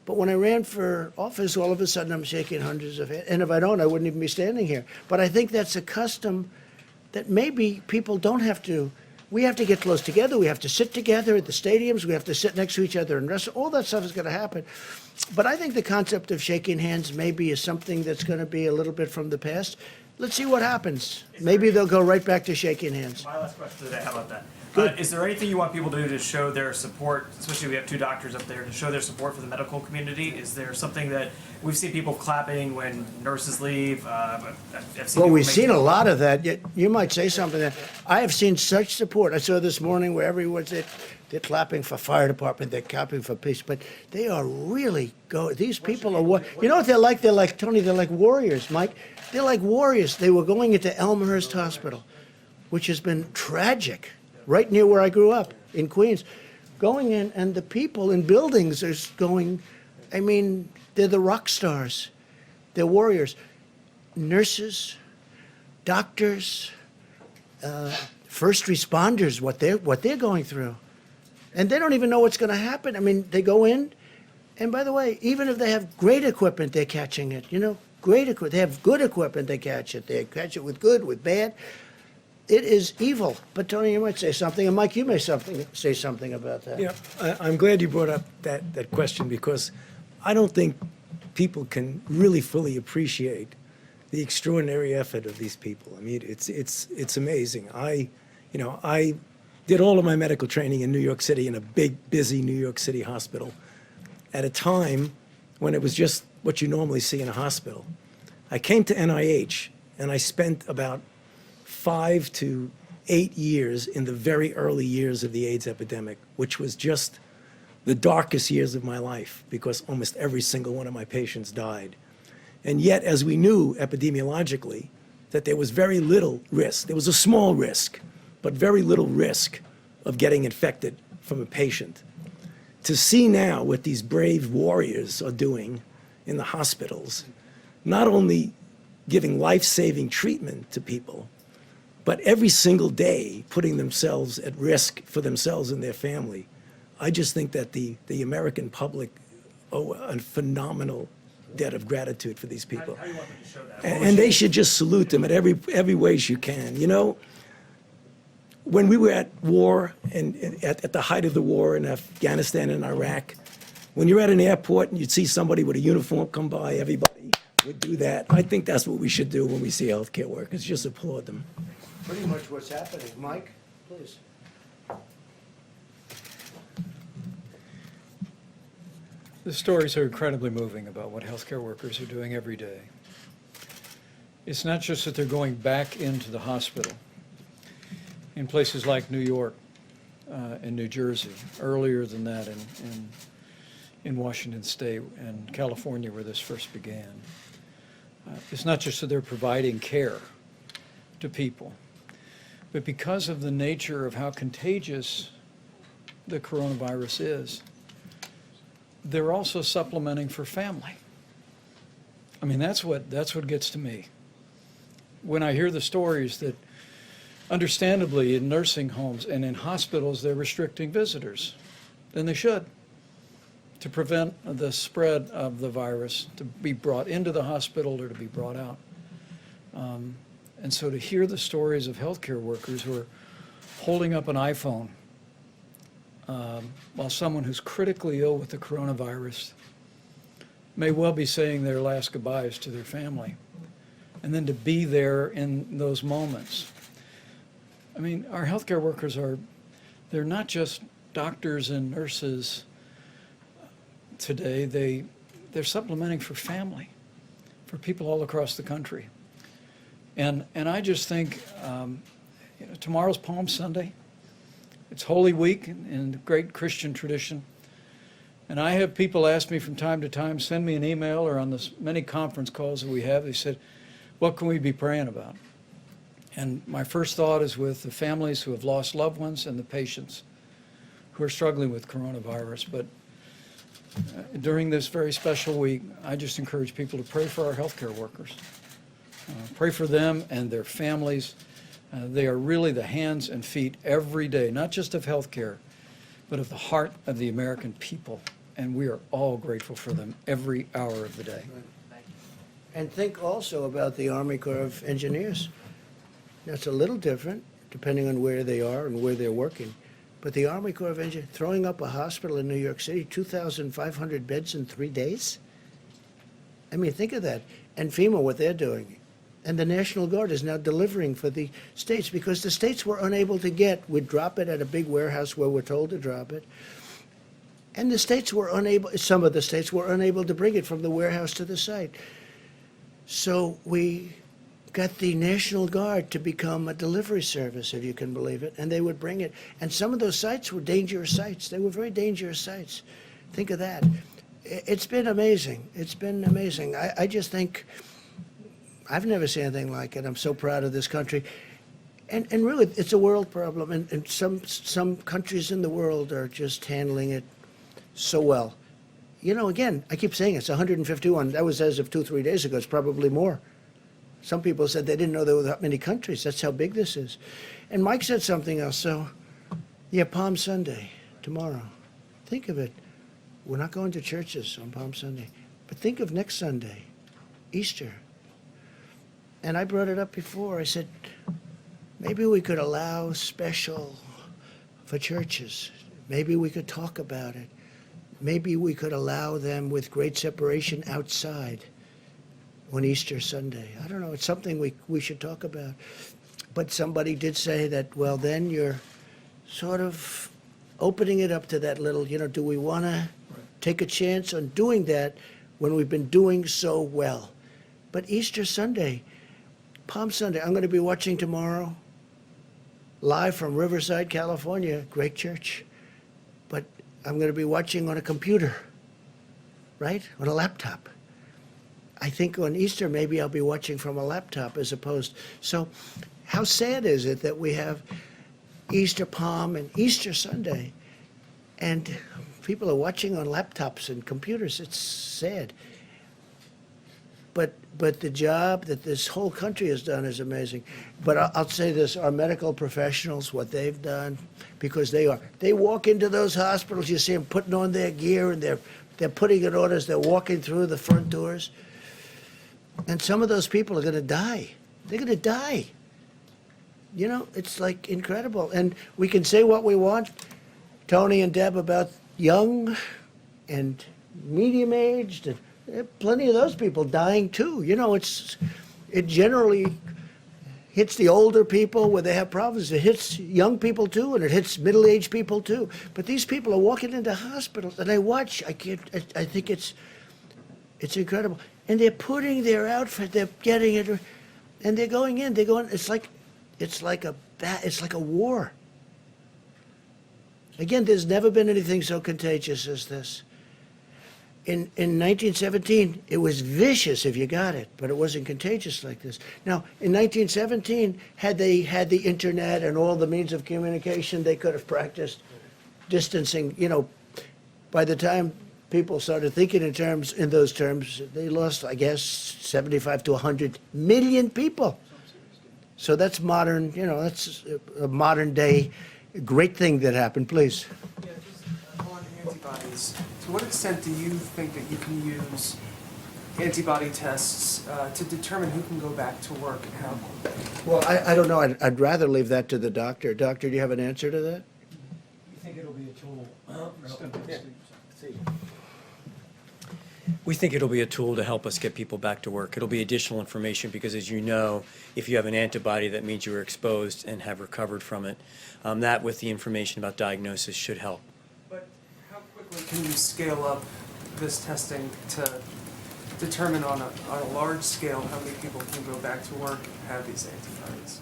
But when I ran for office, all of a sudden I'm shaking hundreds of hands. And if I don't, I wouldn't even be standing here. But I think that's a custom that maybe people don't have to. We have to get close together. We have to sit together at the stadiums. We have to sit next to each other and wrestle. All that stuff is going to happen. But I think the concept of shaking hands maybe is something that's going to be a little bit from the past. Let's see what happens. Maybe they'll go right back to shaking hands. My last question today, how about that? Good. Is there anything you want people to do to show their support, especially we have two doctors up there, to show their support for the medical community? Is there something that, we've seen people clapping when nurses leave, I've seen Well, people we've make- seen a lot of that. You might say something that, I have seen such support. I saw this morning where everyone's, they're clapping for fire department, they're clapping for police, but they are really these people are, you know what they're like? They're like, Tony, they're like warriors, Mike. They're like warriors. They were going into Elmhurst Hospital, which has been tragic, right near where I grew up, in Queens. Going in, and the people in buildings are going, I mean, they're the rock stars. They're warriors. Nurses, doctors, first responders, what they're going through. And they don't even know what's going to happen. I mean, they go in, and by the way, even if they have great equipment, they're catching it. You know, great equipment. They have good equipment, they catch it. They catch it with good, with bad. It is evil. But Tony, you might say something, and Mike, you may say something about that. Yeah, I'm glad you brought up that question, because I don't think people can really fully appreciate the extraordinary effort of these people. I mean, it's amazing. I did all of my medical training in New York City in a big, busy New York City hospital at a time when it was just what you normally see in a hospital. I came to NIH, and I spent about 5 to 8 years in the very early years of the AIDS epidemic, which was just the darkest years of my life, because almost every single one of my patients died. And yet, as we knew epidemiologically, that there was very little risk. There was a small risk, but very little risk of getting infected from a patient. To see now what these brave warriors are doing in the hospitals, not only giving life-saving treatment to people, but every single day putting themselves at risk for themselves and their family. I just think that the American public owe a phenomenal debt of gratitude for these people. How do you want them to show that? And they should just salute them at every ways you can. You know, when we were at war, and at the height of the war in Afghanistan and Iraq, when you're at an airport and you'd see somebody with a uniform come by, everybody would do that. I think that's what we should do when we see healthcare workers, just applaud them. Pretty much what's happening. Mike, please. The stories are incredibly moving about what healthcare workers are doing every day. It's not just that they're going back into the hospital. In places like New York and New Jersey, earlier than that in Washington State and California, where this first began. It's not just that they're providing care to people, but because of the nature of how contagious the coronavirus is, they're also supplementing for family. I mean, that's what gets to me. When I hear the stories that, understandably, in nursing homes and in hospitals, they're restricting visitors, and they should, to prevent the spread of the virus to be brought into the hospital or to be brought out. And so to hear the stories of healthcare workers who are holding up an iPhone while someone who's critically ill with the coronavirus may well be saying their last goodbyes to their family, and then to be there in those moments. I mean, our healthcare workers they're not just doctors and nurses today, they're supplementing for family, for people all across the country. And I just think, tomorrow's Palm Sunday. It's Holy Week in the great Christian tradition. And I have people ask me from time to time, send me an email or on the many conference calls that we have, they said, what can we be praying about? And my first thought is with the families who have lost loved ones and the patients who are struggling with coronavirus. But during this very special week, I just encourage people to pray for our healthcare workers. Pray for them and their families. They are really the hands and feet every day, not just of healthcare, but of the heart of the American people. And we are all grateful for them every hour of the day. And think also about the Army Corps of Engineers. That's a little different, depending on where they are and where they're working. But the Army Corps of Engineers, throwing up a hospital in New York City, 2,500 beds in 3 days? I mean, think of that. And FEMA, what they're doing. And the National Guard is now delivering for the states because the states were unable to get, we'd drop it at a big warehouse where we're told to drop it. And the states were unable, some of the states were unable to bring it from the warehouse to the site. So we got the National Guard to become a delivery service, if you can believe it, and they would bring it. And some of those sites were dangerous sites. They were very dangerous sites. Think of that. It's been amazing. It's been amazing. I just think, I've never seen anything like it. I'm so proud of this country. And really, it's a world problem, and some countries in the world are just handling it so well. You know, again, I keep saying it's 151. That was as of 2-3 days ago. It's probably more. Some people said they didn't know there were that many countries. That's how big this is. And Mike said something else. So, yeah, Palm Sunday, tomorrow. Think of it. We're not going to churches on Palm Sunday. But think of next Sunday, Easter. And I brought it up before. I said, maybe we could allow special for churches. Maybe we could talk about it. Maybe we could allow them with great separation outside on Easter Sunday. I don't know. It's something we should talk about. But somebody did say that, well, then you're sort of opening it up to that little, you know, do we want to take a chance on doing that when we've been doing so well? But Easter Sunday, Palm Sunday, I'm going to be watching tomorrow, live from Riverside, California, great church. But I'm going to be watching on a computer, right? On a laptop. I think on Easter, maybe I'll be watching from a laptop as opposed. So how sad is it that we have Easter Palm and Easter Sunday, and people are watching on laptops and computers? It's sad. But the job that this whole country has done is amazing. But I'll say this, our medical professionals, what they've done, because they walk into those hospitals, you see them putting on their gear, and they're putting it on as they're walking through the front doors. And some of those people are going to die. They're going to die. You know, it's like incredible. And we can say what we want, Tony and Deb, about young and medium-aged, and there are plenty of those people dying too. You know, it generally hits the older people where they have problems. It hits young people too, and it hits middle-aged people too. But these people are walking into hospitals, and I watch. I think it's incredible. And they're putting their outfit. They're getting it, and they're going in. They're going. It's like a war. Again, there's never been anything so contagious as this. In 1917, it was vicious if you got it, but it wasn't contagious like this. Now, in 1917, had they had the internet and all the means of communication, they could have practiced distancing. You know, by the time people started thinking in those terms, they lost, I guess, 75 to 100 million people. So that's modern, you know, that's a modern day great thing that happened. Please. Yeah, just on antibodies. To what extent do you think that you can use antibody tests to determine who can go back to work and how quickly? Well, I don't know. I'd rather leave that to the doctor. Doctor, do you have an answer to that? You think it'll be a tool? We think it'll be a tool to help us get people back to work. It'll be additional information because, as you know, if you have an antibody, that means you were exposed and have recovered from it. That, with the information about diagnosis, should help. But how quickly can you scale up this testing to determine on a large scale how many people can go back to work and have these antibodies?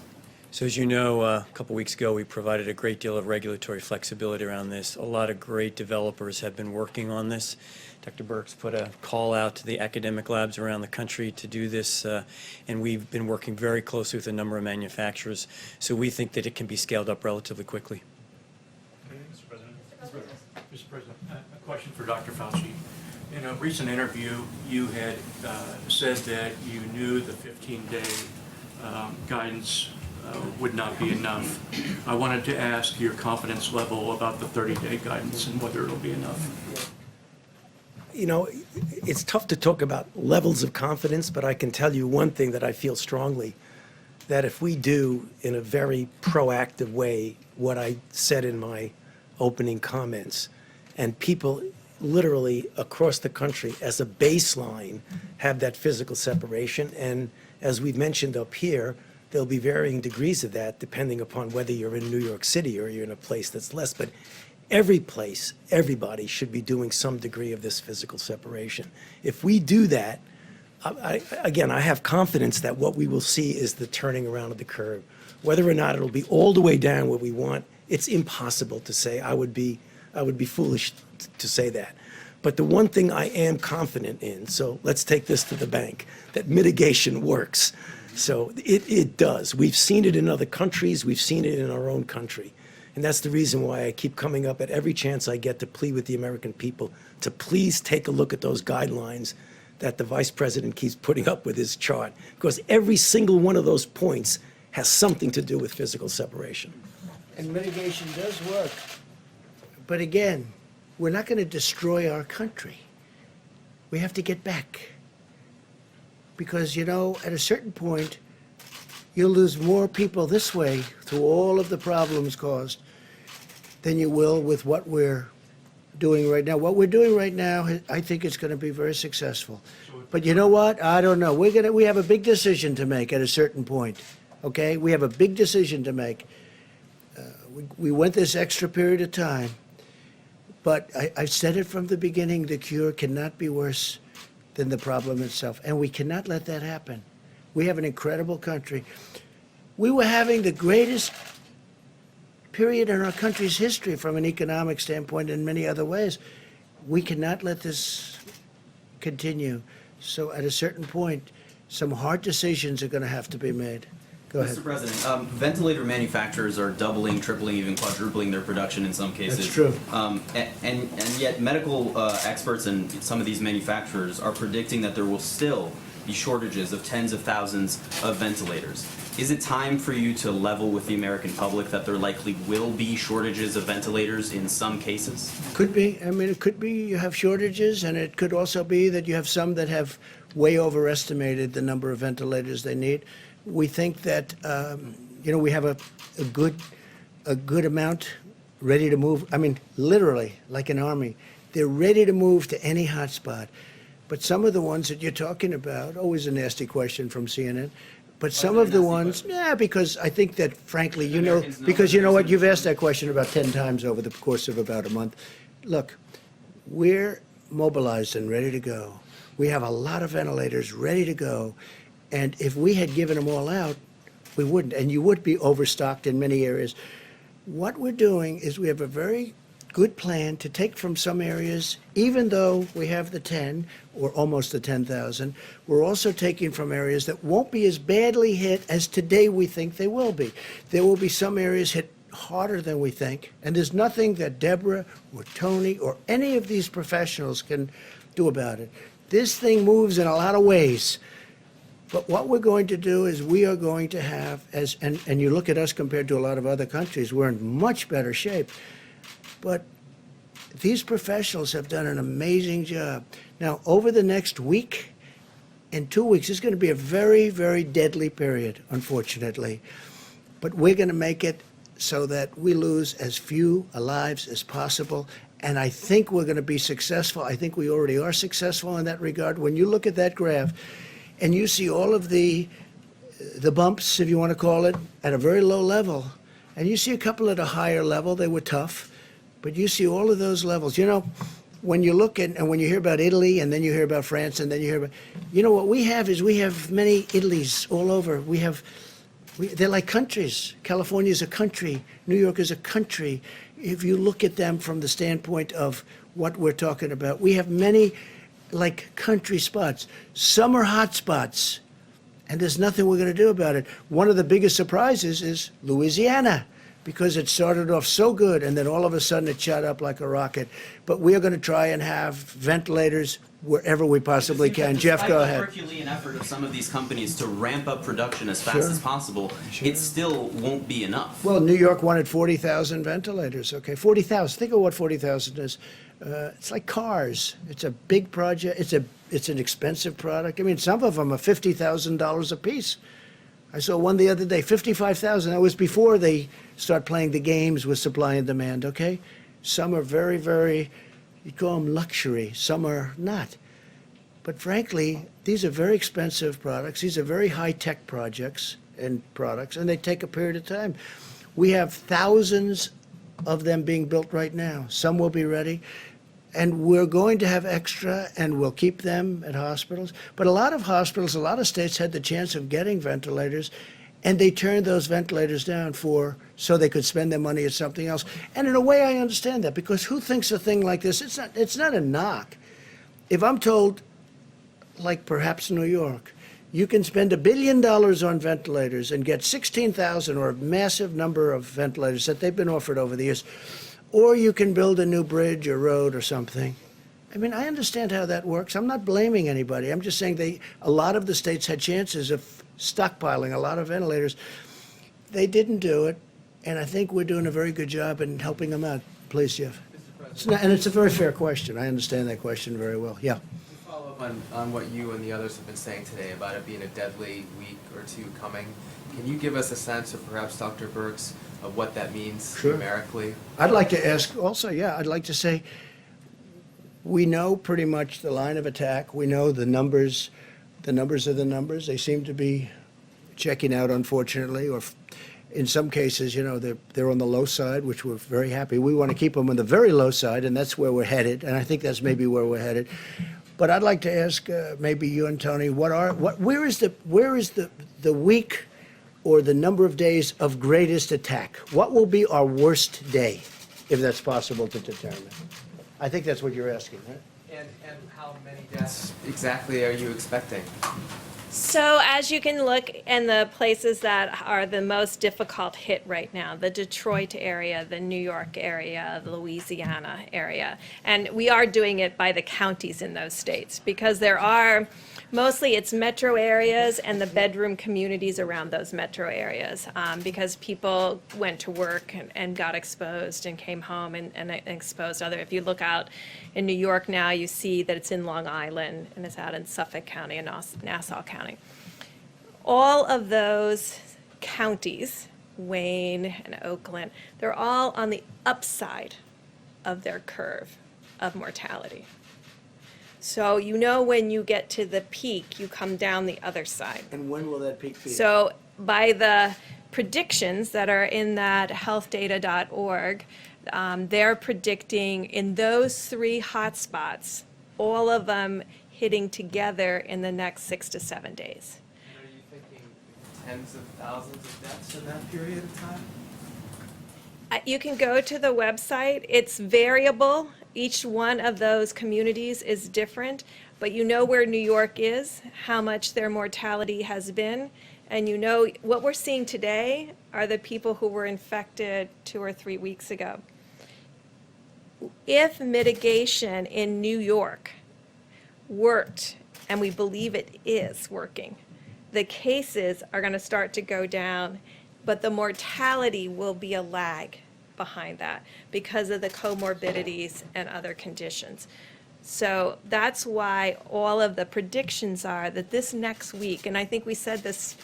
So as you know, a couple weeks ago, we provided a great deal of regulatory flexibility around this. A lot of great developers have been working on this. Dr. Burks put a call out to the academic labs around the country to do this, and we've been working very closely with a number of manufacturers. So we think that it can be scaled up relatively quickly. Mr. President. Mr. President, a question for Dr. Fauci. In a recent interview, you had said that you knew the 15-day guidance would not be enough. I wanted to ask your confidence level about the 30-day guidance and whether it'll be enough. You know, it's tough to talk about levels of confidence, but I can tell you one thing that I feel strongly, that if we do in a very proactive way what I said in my opening comments, and people literally across the country as a baseline have that physical separation, and As we've mentioned up here, there'll be varying degrees of that depending upon whether you're in New York City or you're in a place that's less. But every place, everybody should be doing some degree of this physical separation. If we do that, again, I have confidence that what we will see is the turning around of the curve. Whether or not it'll be all the way down where we want, it's impossible to say. I would be foolish to say that. But the one thing I am confident in, so let's take this to the bank, that mitigation works. So it does. We've seen it in other countries. We've seen it in our own country. And that's the reason why I keep coming up at every chance I get to plead with the American people to please take a look at those guidelines that the Vice President keeps putting up with his chart. Because every single one of those points has something to do with physical separation. And mitigation does work. But again, we're not going to destroy our country. We have to get back. Because, you know, at a certain point, you'll lose more people this way through all of the problems caused than you will with what we're doing right now. What we're doing right now, I think it's going to be very successful. But you know what? I don't know. We have a big decision to make at a certain point. Okay? We have a big decision to make. We went this extra period of time. But I said it from the beginning, the cure cannot be worse than the problem itself. And we cannot let that happen. We have an incredible country. We were having the greatest period in our country's history from an economic standpoint and many other ways. We cannot let this continue. So at a certain point, some hard decisions are going to have to be made. Go ahead. Mr. President, ventilator manufacturers are doubling, tripling, even quadrupling their production in some cases. That's true. And yet medical experts and some of these manufacturers are predicting that there will still be shortages of tens of thousands of ventilators. Is it time for you to level with the American public that there likely will be shortages of ventilators in some cases? Could be. I mean, it could be you have shortages, and it could also be that you have some that have way overestimated the number of ventilators they need. We think that, we have a good amount ready to move. I mean, literally, like an army. They're ready to move to any hotspot. But some of the ones that you're talking about, always a nasty question from CNN, but some of the ones, because I think that, frankly, because you know what, you've asked that question about 10 times over the course of about a month. Look, we're mobilized and ready to go. We have a lot of ventilators ready to go. And if we had given them all out, we wouldn't. And you would be overstocked in many areas. What we're doing is we have a very good plan to take from some areas, even though we have the 10 or almost the 10,000, we're also taking from areas that won't be as badly hit as today we think they will be. There will be some areas hit harder than we think, and there's nothing that Deborah or Tony or any of these professionals can do about it. This thing moves in a lot of ways. But what we're going to do is we are going to have, and you look at us compared to a lot of other countries, we're in much better shape. But these professionals have done an amazing job. Now, over the next week and 2 weeks, it's going to be a very, very deadly period, unfortunately. But we're going to make it so that we lose as few lives as possible. And I think we're going to be successful. I think we already are successful in that regard. When you look at that graph and you see all of the bumps, if you want to call it, at a very low level, and you see a couple at a higher level, they were tough. But you see all of those levels. You know, when you look at, and when you hear about Italy, and then you hear about France, and then you hear about, what we have is we have many Italys all over. They're like countries. California is a country. New York is a country. If you look at them from the standpoint of what we're talking about, we have many, like, country spots. Some are hot spots, and there's nothing we're going to do about it. One of the biggest surprises is Louisiana, because it started off so good, and then all of a sudden it shot up like a rocket. But we are going to try and have ventilators wherever we possibly can. Jeff, go ahead. Despite the Herculean effort of some of these companies to ramp up production as fast as possible, it still won't be enough. Well, New York wanted 40,000 ventilators, okay? 40,000. Think of what 40,000 is. It's like cars. It's a big project. It's an expensive product. I mean, some of them are $50,000 a piece. I saw one the other day, 55,000. That was before they start playing the games with supply and demand, okay? Some are very, very, you call them luxury. Some are not. But frankly, these are very expensive products. These are very high-tech projects and products, and they take a period of time. We have thousands of them being built right now. Some will be ready. And we're going to have extra, and we'll keep them at hospitals. But a lot of hospitals, a lot of states had the chance of getting ventilators, and they turned those ventilators down so they could spend their money at something else. And in a way, I understand that, because who thinks a thing like this? It's not a knock. If I'm told, like perhaps New York, you can spend $1 billion on ventilators and get 16,000 or a massive number of ventilators that they've been offered over the years, or you can build a new bridge or road or something. I mean, I understand how that works. I'm not blaming anybody. I'm just saying a lot of the states had chances of stockpiling a lot of ventilators. They didn't do it, and I think we're doing a very good job in helping them out. Please, Jeff. And it's a very fair question. I understand that question very well. Yeah. To follow up on what you and the others have been saying today about it being a deadly week or two coming, can you give us a sense, or perhaps Dr. Birx, of what that means numerically? I'd like to ask also, I'd like to say, we know pretty much the line of attack. We know the numbers. The numbers are the numbers. They seem to be checking out, unfortunately, or in some cases, they're on the low side, which we're very happy. We want to keep them on the very low side, and that's where we're headed, and I think that's maybe where we're headed. But I'd like to ask maybe you and Tony, where is the week or the number of days of greatest attack? What will be our worst day, if that's possible to determine? I think that's what you're asking, right? And how many deaths exactly are you expecting? So as you can look in the places that are the most difficult hit right now, the Detroit area, the New York area, the Louisiana area, and we are doing it by the counties in those states, because there are, mostly it's metro areas and the bedroom communities around those metro areas, because people went to work and got exposed and came home and exposed other. If you look out in New York now, you see that it's in Long Island and it's out in Suffolk County and Nassau County. All of those counties, Wayne and Oakland, they're all on the upside of their curve of mortality. So when you get to the peak, you come down the other side. And when will that peak be? So by the predictions that are in that healthdata.org, they're predicting in those 3 hotspots, all of them hitting together in the next 6 to 7 days. And are you thinking tens of thousands of deaths in that period of time? You can go to the website. It's variable. Each one of those communities is different, but you know where New York is, how much their mortality has been, and what we're seeing today are the people who were infected 2 or 3 weeks ago. If mitigation in New York worked, and we believe it is working, the cases are going to start to go down, but the mortality will be a lag behind that because of the comorbidities and other conditions. So that's why all of the predictions are that this next week, and I think we said this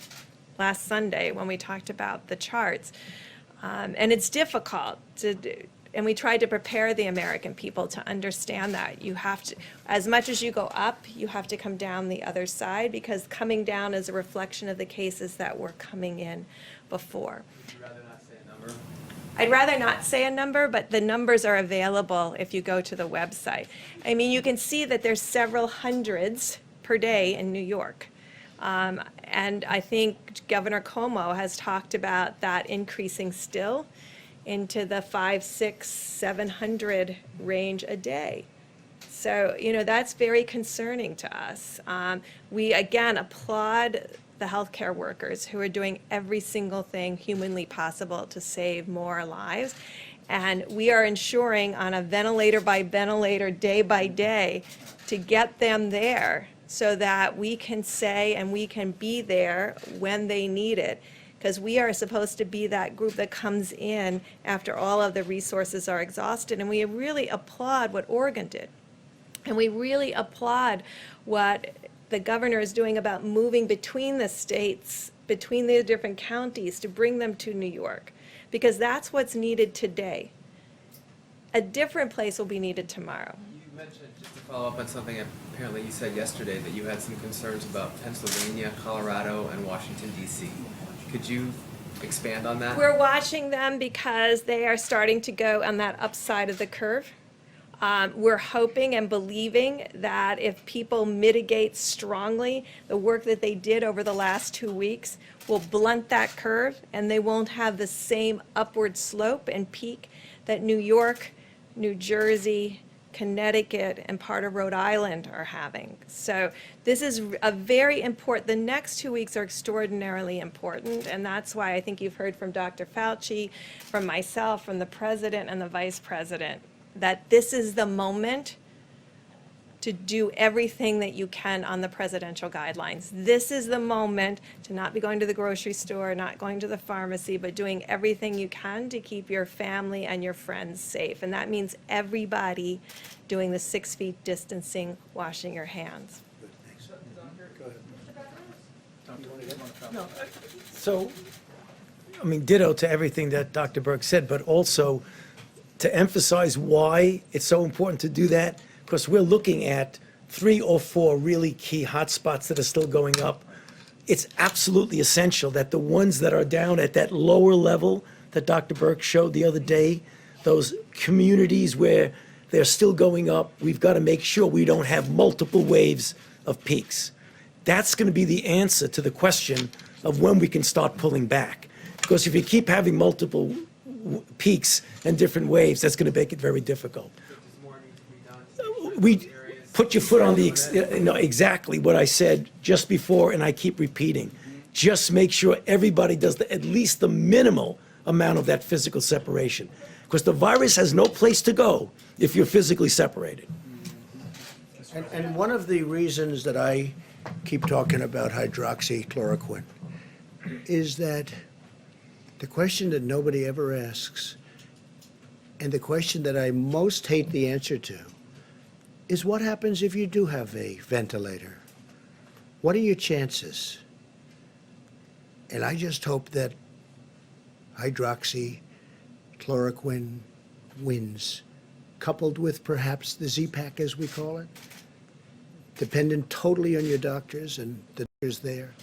last Sunday when we talked about the charts, and it's difficult to do. And we tried to prepare the American people to understand that you have to, as much as you go up, you have to come down the other side, because coming down is a reflection of the cases that were coming in before. Would you rather not say a number? I'd rather not say a number, but the numbers are available if you go to the website. I mean, you can see that there's several hundreds per day in New York. And I think Governor Cuomo has talked about that increasing still into the 500, 600, 700 range a day. So, that's very concerning to us. We, again, applaud the healthcare workers who are doing every single thing humanly possible to save more lives. And we are ensuring on a ventilator by ventilator, day by day, to get them there so that we can say and we can be there when they need it. Because we are supposed to be that group that comes in after all of the resources are exhausted. And we really applaud what Oregon did. And we really applaud what the governor is doing about moving between the states, between the different counties, to bring them to New York. Because that's what's needed today. A different place will be needed tomorrow. You mentioned, just to follow up on something apparently you said yesterday, that you had some concerns about Pennsylvania, Colorado, and Washington, D.C. Could you expand on that? We're watching them because they are starting to go on that upside of the curve. We're hoping and believing that if people mitigate strongly, the work that they did over the last 2 weeks will blunt that curve, and they won't have the same upward slope and peak that New York, New Jersey, Connecticut, and part of Rhode Island are having. So this is a very important, the next 2 weeks are extraordinarily important, and that's why I think you've heard from Dr. Fauci, from myself, from the president and the vice president, that this is the moment to do everything that you can on the presidential guidelines. This is the moment to not be going to the grocery store, not going to the pharmacy, but doing everything you can to keep your family and your friends safe. And that means everybody doing the 6 feet distancing, washing your hands. So, I mean, ditto to everything that Dr. Burke said, but also to emphasize why it's so important to do that, because we're looking at 3 or 4 really key hotspots that are still going up. It's absolutely essential that the ones that are down at that lower level that Dr. Burke showed the other day, those communities where they're still going up, we've got to make sure we don't have multiple waves of peaks. That's going to be the answer to the question of when we can start pulling back. Because if you keep having multiple peaks and different waves, that's going to make it very difficult. We put your foot on the, no, exactly what I said just before, and I keep repeating. Just make sure everybody does at least the minimal amount of that physical separation. Because the virus has no place to go if you're physically separated. And one of the reasons that I keep talking about hydroxychloroquine is that the question that nobody ever asks, and the question that I most hate the answer to, is what happens if you do have a ventilator? What are your chances? And I just hope that hydroxychloroquine wins, coupled with perhaps the Z-Pack, as we call it, dependent totally on your doctors and the doctors there.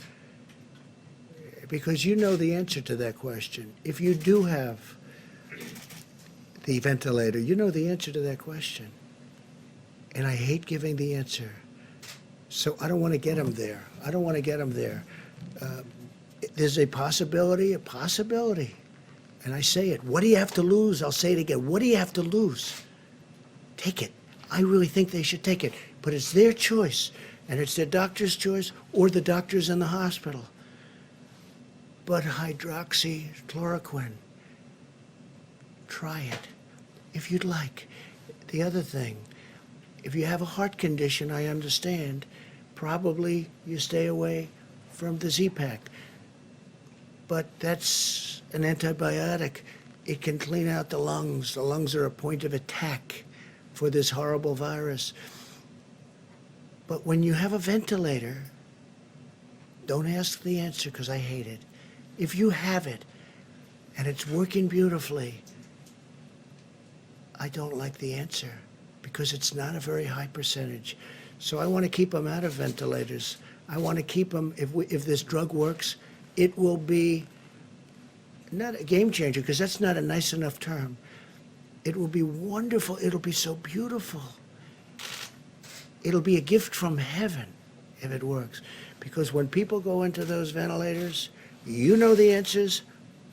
Because you know the answer to that question. If you do have the ventilator, you know the answer to that question. And I hate giving the answer. So I don't want to get them there. I don't want to get them there. There's a possibility. And I say it. What do you have to lose? I'll say it again. What do you have to lose? Take it. I really think they should take it. But it's their choice. And it's their doctor's choice or the doctors in the hospital. But hydroxychloroquine, try it if you'd like. The other thing, if you have a heart condition, I understand, probably you stay away from the Z-Pack. But that's an antibiotic. It can clean out the lungs. The lungs are a point of attack for this horrible virus. But when you have a ventilator, don't ask the answer because I hate it. If you have it and it's working beautifully, I don't like the answer because it's not a very high percentage. So I want to keep them out of ventilators. I want to keep them, if this drug works, it will be not a game changer because that's not a nice enough term. It will be wonderful. It'll be so beautiful. It'll be a gift from heaven if it works. Because when people go into those ventilators, you know the answers,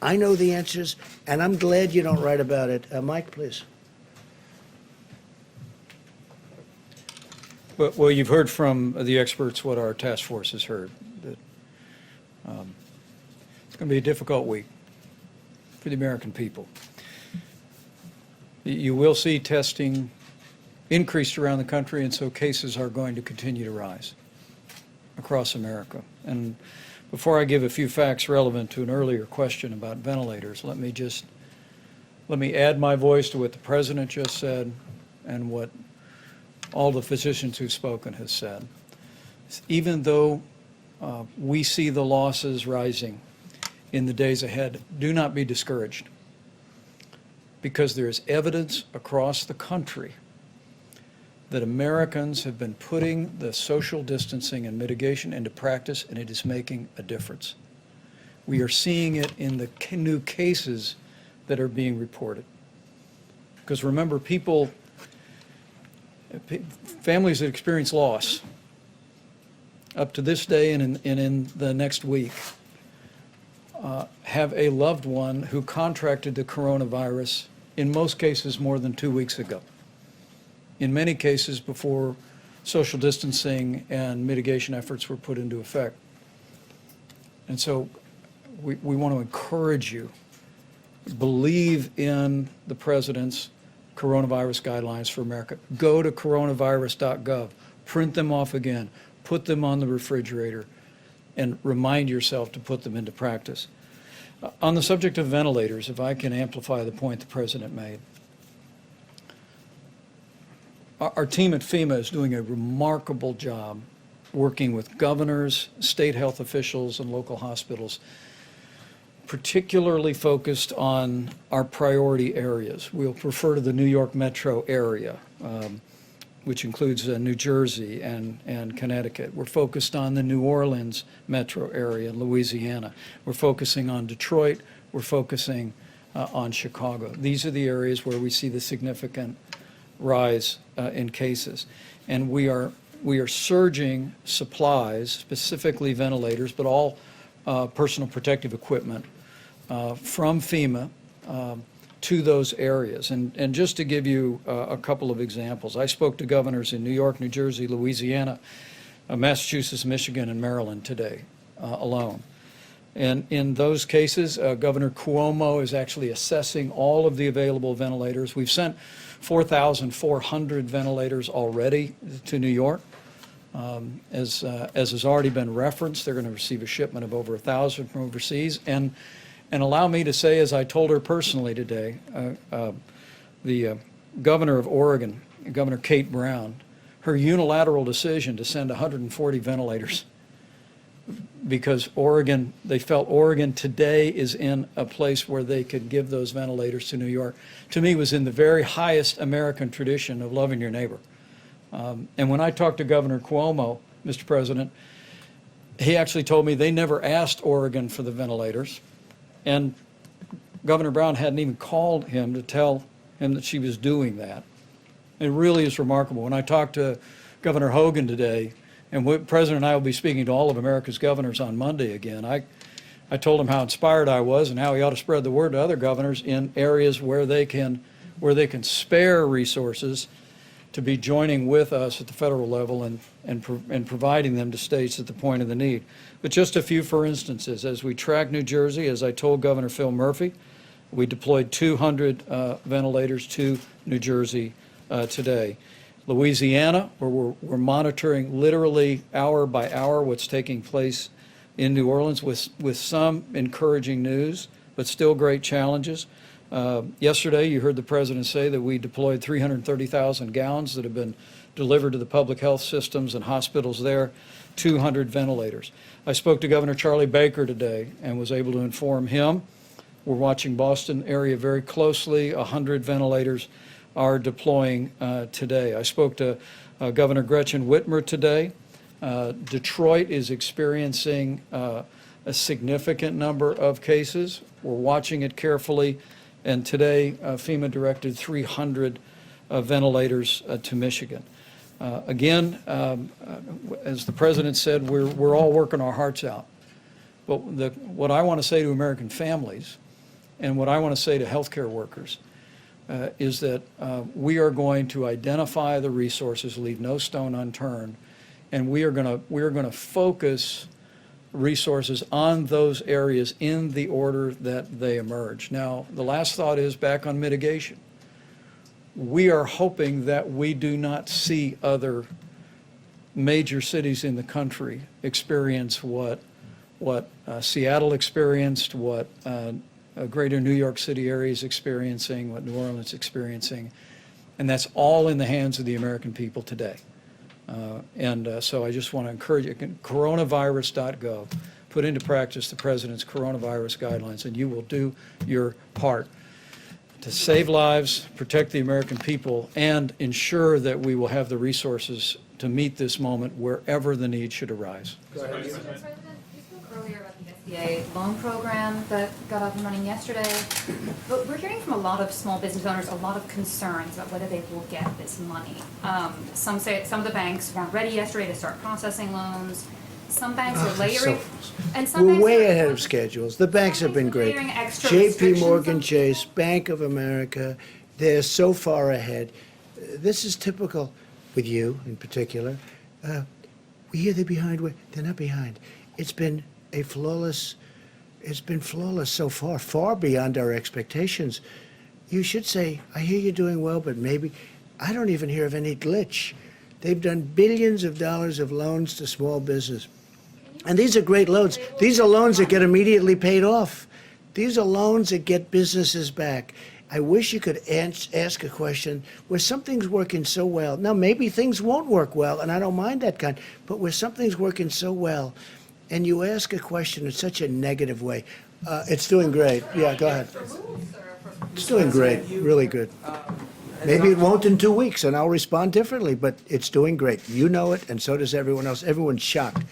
I know the answers, and I'm glad you don't write about it. Mike, please. Well, you've heard from the experts what our task force has heard, that it's going to be a difficult week for the American people. You will see testing increased around the country, and so cases are going to continue to rise across America. And before I give a few facts relevant to an earlier question about ventilators, let me add my voice to what the President just said and what all the physicians who've spoken has said. Even though we see the losses rising in the days ahead, do not be discouraged, because there is evidence across the country that Americans have been putting the social distancing and mitigation into practice, and it is making a difference. We are seeing it in the new cases that are being reported. Because remember, families that experience loss up to this day and in the next week have a loved one who contracted the coronavirus, in most cases more than 2 weeks ago. In many cases before social distancing and mitigation efforts were put into effect. And so we want to encourage you, believe in the President's coronavirus guidelines for America. Go to coronavirus.gov, print them off again, put them on the refrigerator, and remind yourself to put them into practice. On the subject of ventilators, if I can amplify the point the President made, our team at FEMA is doing a remarkable job working with governors, state health officials, and local hospitals, particularly focused on our priority areas. We'll refer to the New York metro area, which includes New Jersey and Connecticut. We're focused on the New Orleans metro area in Louisiana. We're focusing on Detroit. We're focusing on Chicago. These are the areas where we see the significant rise in cases. And we are surging supplies, specifically ventilators, but all personal protective equipment from FEMA to those areas. And just to give you a couple of examples, I spoke to governors in New York, New Jersey, Louisiana, Massachusetts, Michigan, and Maryland today alone. And in those cases, Governor Cuomo is actually assessing all of the available ventilators. We've sent 4,400 ventilators already to New York. As has already been referenced, they're going to receive a shipment of over 1,000 from overseas. And allow me to say, as I told her personally today, the governor of Oregon, Governor Kate Brown, her unilateral decision to send 140 ventilators because Oregon, they felt Oregon today is in a place where they could give those ventilators to New York, to me was in the very highest American tradition of loving your neighbor. And when I talked to Governor Cuomo, Mr. President, he actually told me they never asked Oregon for the ventilators, and Governor Brown hadn't even called him to tell him that she was doing that. It really is remarkable. When I talked to Governor Hogan today, and the President and I will be speaking to all of America's governors on Monday again, I told him how inspired I was and how he ought to spread the word to other governors in areas where they can spare resources to be joining with us at the federal level and providing them to states at the point of the need. But just a few for instances. As we track New Jersey, as I told Governor Phil Murphy, we deployed 200 ventilators to New Jersey today. Louisiana, where we're monitoring literally hour by hour what's taking place in New Orleans with some encouraging news, but still great challenges. Yesterday, you heard the President say that we deployed 330,000 gowns that have been delivered to the public health systems and hospitals there, 200 ventilators. I spoke to Governor Charlie Baker today and was able to inform him. We're watching Boston area very closely. 100 ventilators are deploying today. I spoke to Governor Gretchen Whitmer today. Detroit is experiencing a significant number of cases. We're watching it carefully. And today, FEMA directed 300 ventilators to Michigan. Again, as the President said, we're all working our hearts out. But what I want to say to American families and what I want to say to healthcare workers is that we are going to identify the resources, leave no stone unturned, and we are going to focus resources on those areas in the order that they emerge. Now, the last thought is back on mitigation. We are hoping that we do not see other major cities in the country experience what Seattle experienced, what greater New York City area is experiencing, what New Orleans is experiencing, and that's all in the hands of the American people today. So I just want to encourage you, coronavirus.gov, put into practice the President's coronavirus guidelines, and you will do your part. to save lives, protect the American people, and ensure that we will have the resources to meet this moment wherever the need should arise. Mr. President, you spoke earlier about the SBA loan program that got up and running yesterday. But we're hearing from a lot of small business owners a lot of concerns about whether they will get this money. Some say some of the banks weren't ready yesterday to start processing loans. Some banks are layering, and some We're banks way are ahead of schedules. The banks have been great. layering extra JP restrictions Morgan on Chase, Bank of America, they're so far ahead. This is typical with you in particular. We hear they're behind. They're not behind. It's been flawless so far, far beyond our expectations. You should say, I hear you're doing well, but maybe, I don't even hear of any glitch. They've done billions of dollars of loans to small business. And these are great loans. These are loans that get immediately paid off. These are loans that get businesses back. I wish you could ask a question where something's working so well. Now, maybe things won't work well, and I don't mind that kind, but where something's working so well, and you ask a question in such a negative way. It's doing great. Yeah, go ahead. It's doing great, really good. Maybe it won't in 2 weeks, and I'll respond differently, but it's doing great. You know it, and so does everyone else. Everyone's shocked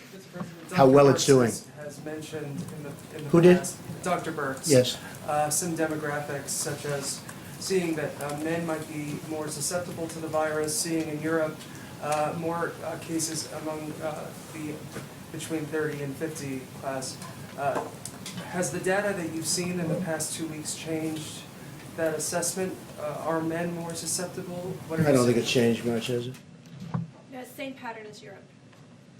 how well it's doing. Has mentioned in the Who did? past, Dr. Burks. Yes. Some demographics such as seeing that men might be more susceptible to the virus, seeing in Europe more cases among the between 30 and 50 class. Has the data that you've seen in the past 2 weeks changed that assessment? Are men more susceptible? What are I you don't think seeing? it's changed much, has it? No, same pattern as Europe.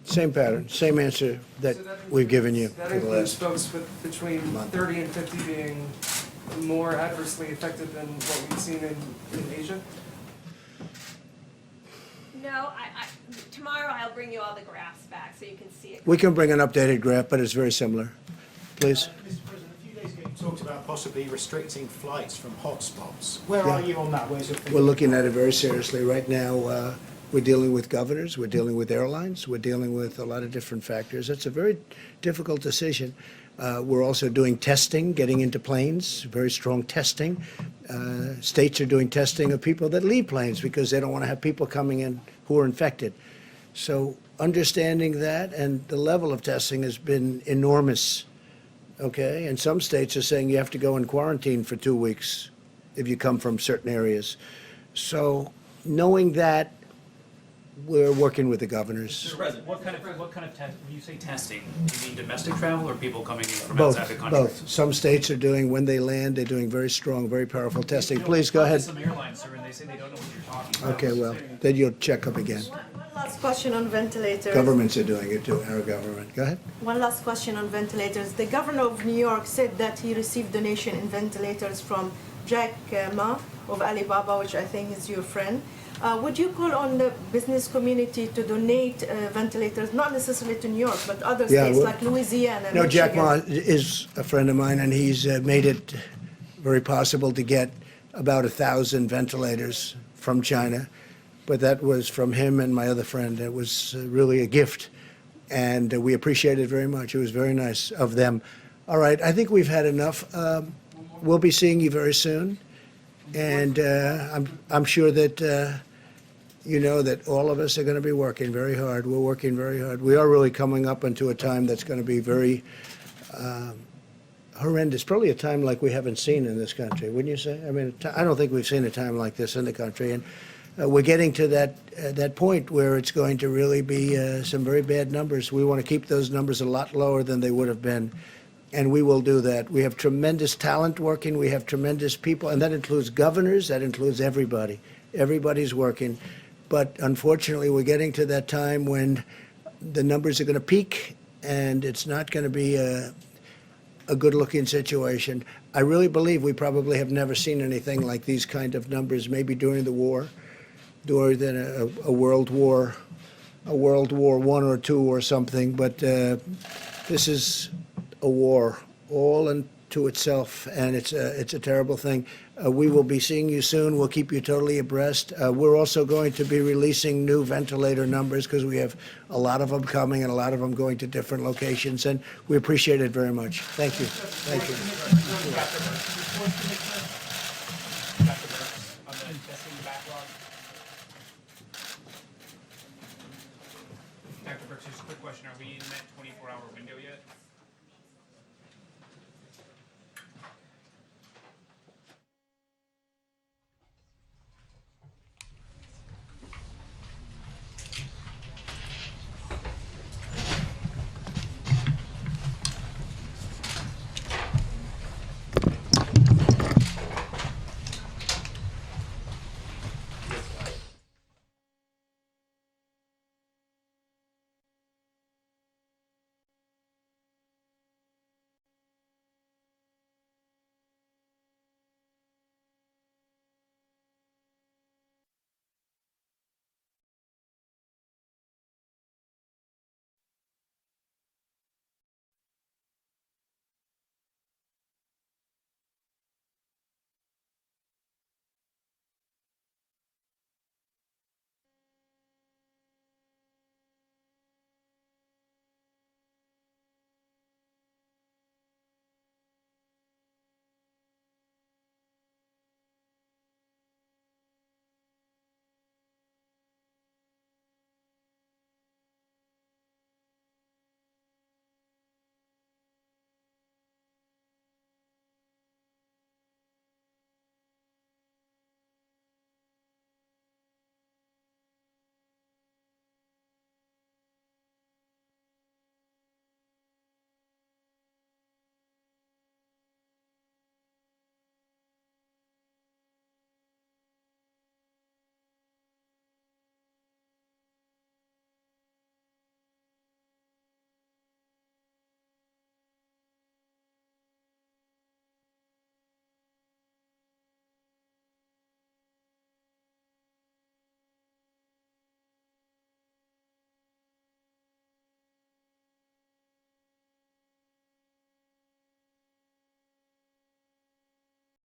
Same pattern, same answer that So that we've given you That for the includes last. folks with between month. 30 and 50 being more adversely affected than what we've seen in Asia? No, tomorrow I'll bring you all the graphs back so you can see it. We can bring an updated graph, but it's very similar. Please. Mr. President, a few days ago you talked about possibly restricting flights from hotspots. Where Yeah. are you on that? Where's your thinking? We're looking at it very seriously. Right now, we're dealing with governors, we're dealing with airlines, we're dealing with a lot of different factors. It's a very difficult decision. We're also doing testing, getting into planes, very strong testing. States are doing testing of people that leave planes because they don't want to have people coming in who are infected. So understanding that and the level of testing has been enormous, okay? And some states are saying you have to go in quarantine for 2 weeks if you come from certain areas. So knowing that, we're working with the governors. Mr. President, what kind of test, when you say testing, do you mean domestic travel or people coming in from Both, outside the country? both. Some states are doing, when they land, they're doing very strong, very powerful testing. Please, go ahead. Some airlines, sir, and they say they don't know what you're talking about. Okay, well, then you'll check up again. One last question on ventilators. Governments are doing it too, our government. Go ahead. One last question on ventilators. The governor of New York said that he received donation in ventilators from Jack Ma of Alibaba, which I think is your friend. Would you call on the business community to donate ventilators, not necessarily to New York, but other Yeah, states well- like Louisiana and No, Jack Ma Michigan? is a friend of mine, and he's made it very possible to get about 1,000 ventilators from China. But that was from him and my other friend. It was really a gift, and we appreciate it very much. It was very nice of them. All right, I think we've had enough. We'll be seeing you very soon, and I'm sure that you know that all of us are going to be working very hard. We're working very hard. We are really coming up into a time that's going to be very horrendous, probably a time like we haven't seen in this country, wouldn't you say? I mean, I don't think we've seen a time like this in the country, and we're getting to that point where it's going to really be some very bad numbers. We want to keep those numbers a lot lower than they would have been, and we will do that. We have tremendous talent working. We have tremendous people, and that includes governors. That includes everybody. Everybody's working, but unfortunately, we're getting to that time when the numbers are going to peak, and it's not going to be a good-looking situation. I really believe we probably have never seen anything like these kind of numbers, maybe during the war, during a World War, a World War I or II or something, but this is a war all unto itself, and it's a terrible thing. We will be seeing you soon. We'll keep you totally abreast. We're also going to be releasing new ventilator numbers because we have a lot of them coming and a lot of them going to different locations, and we appreciate it very much. Thank you. Thank you. testing backlog? Dr. Brooks, just a quick question. Are we in that 24-hour window yet?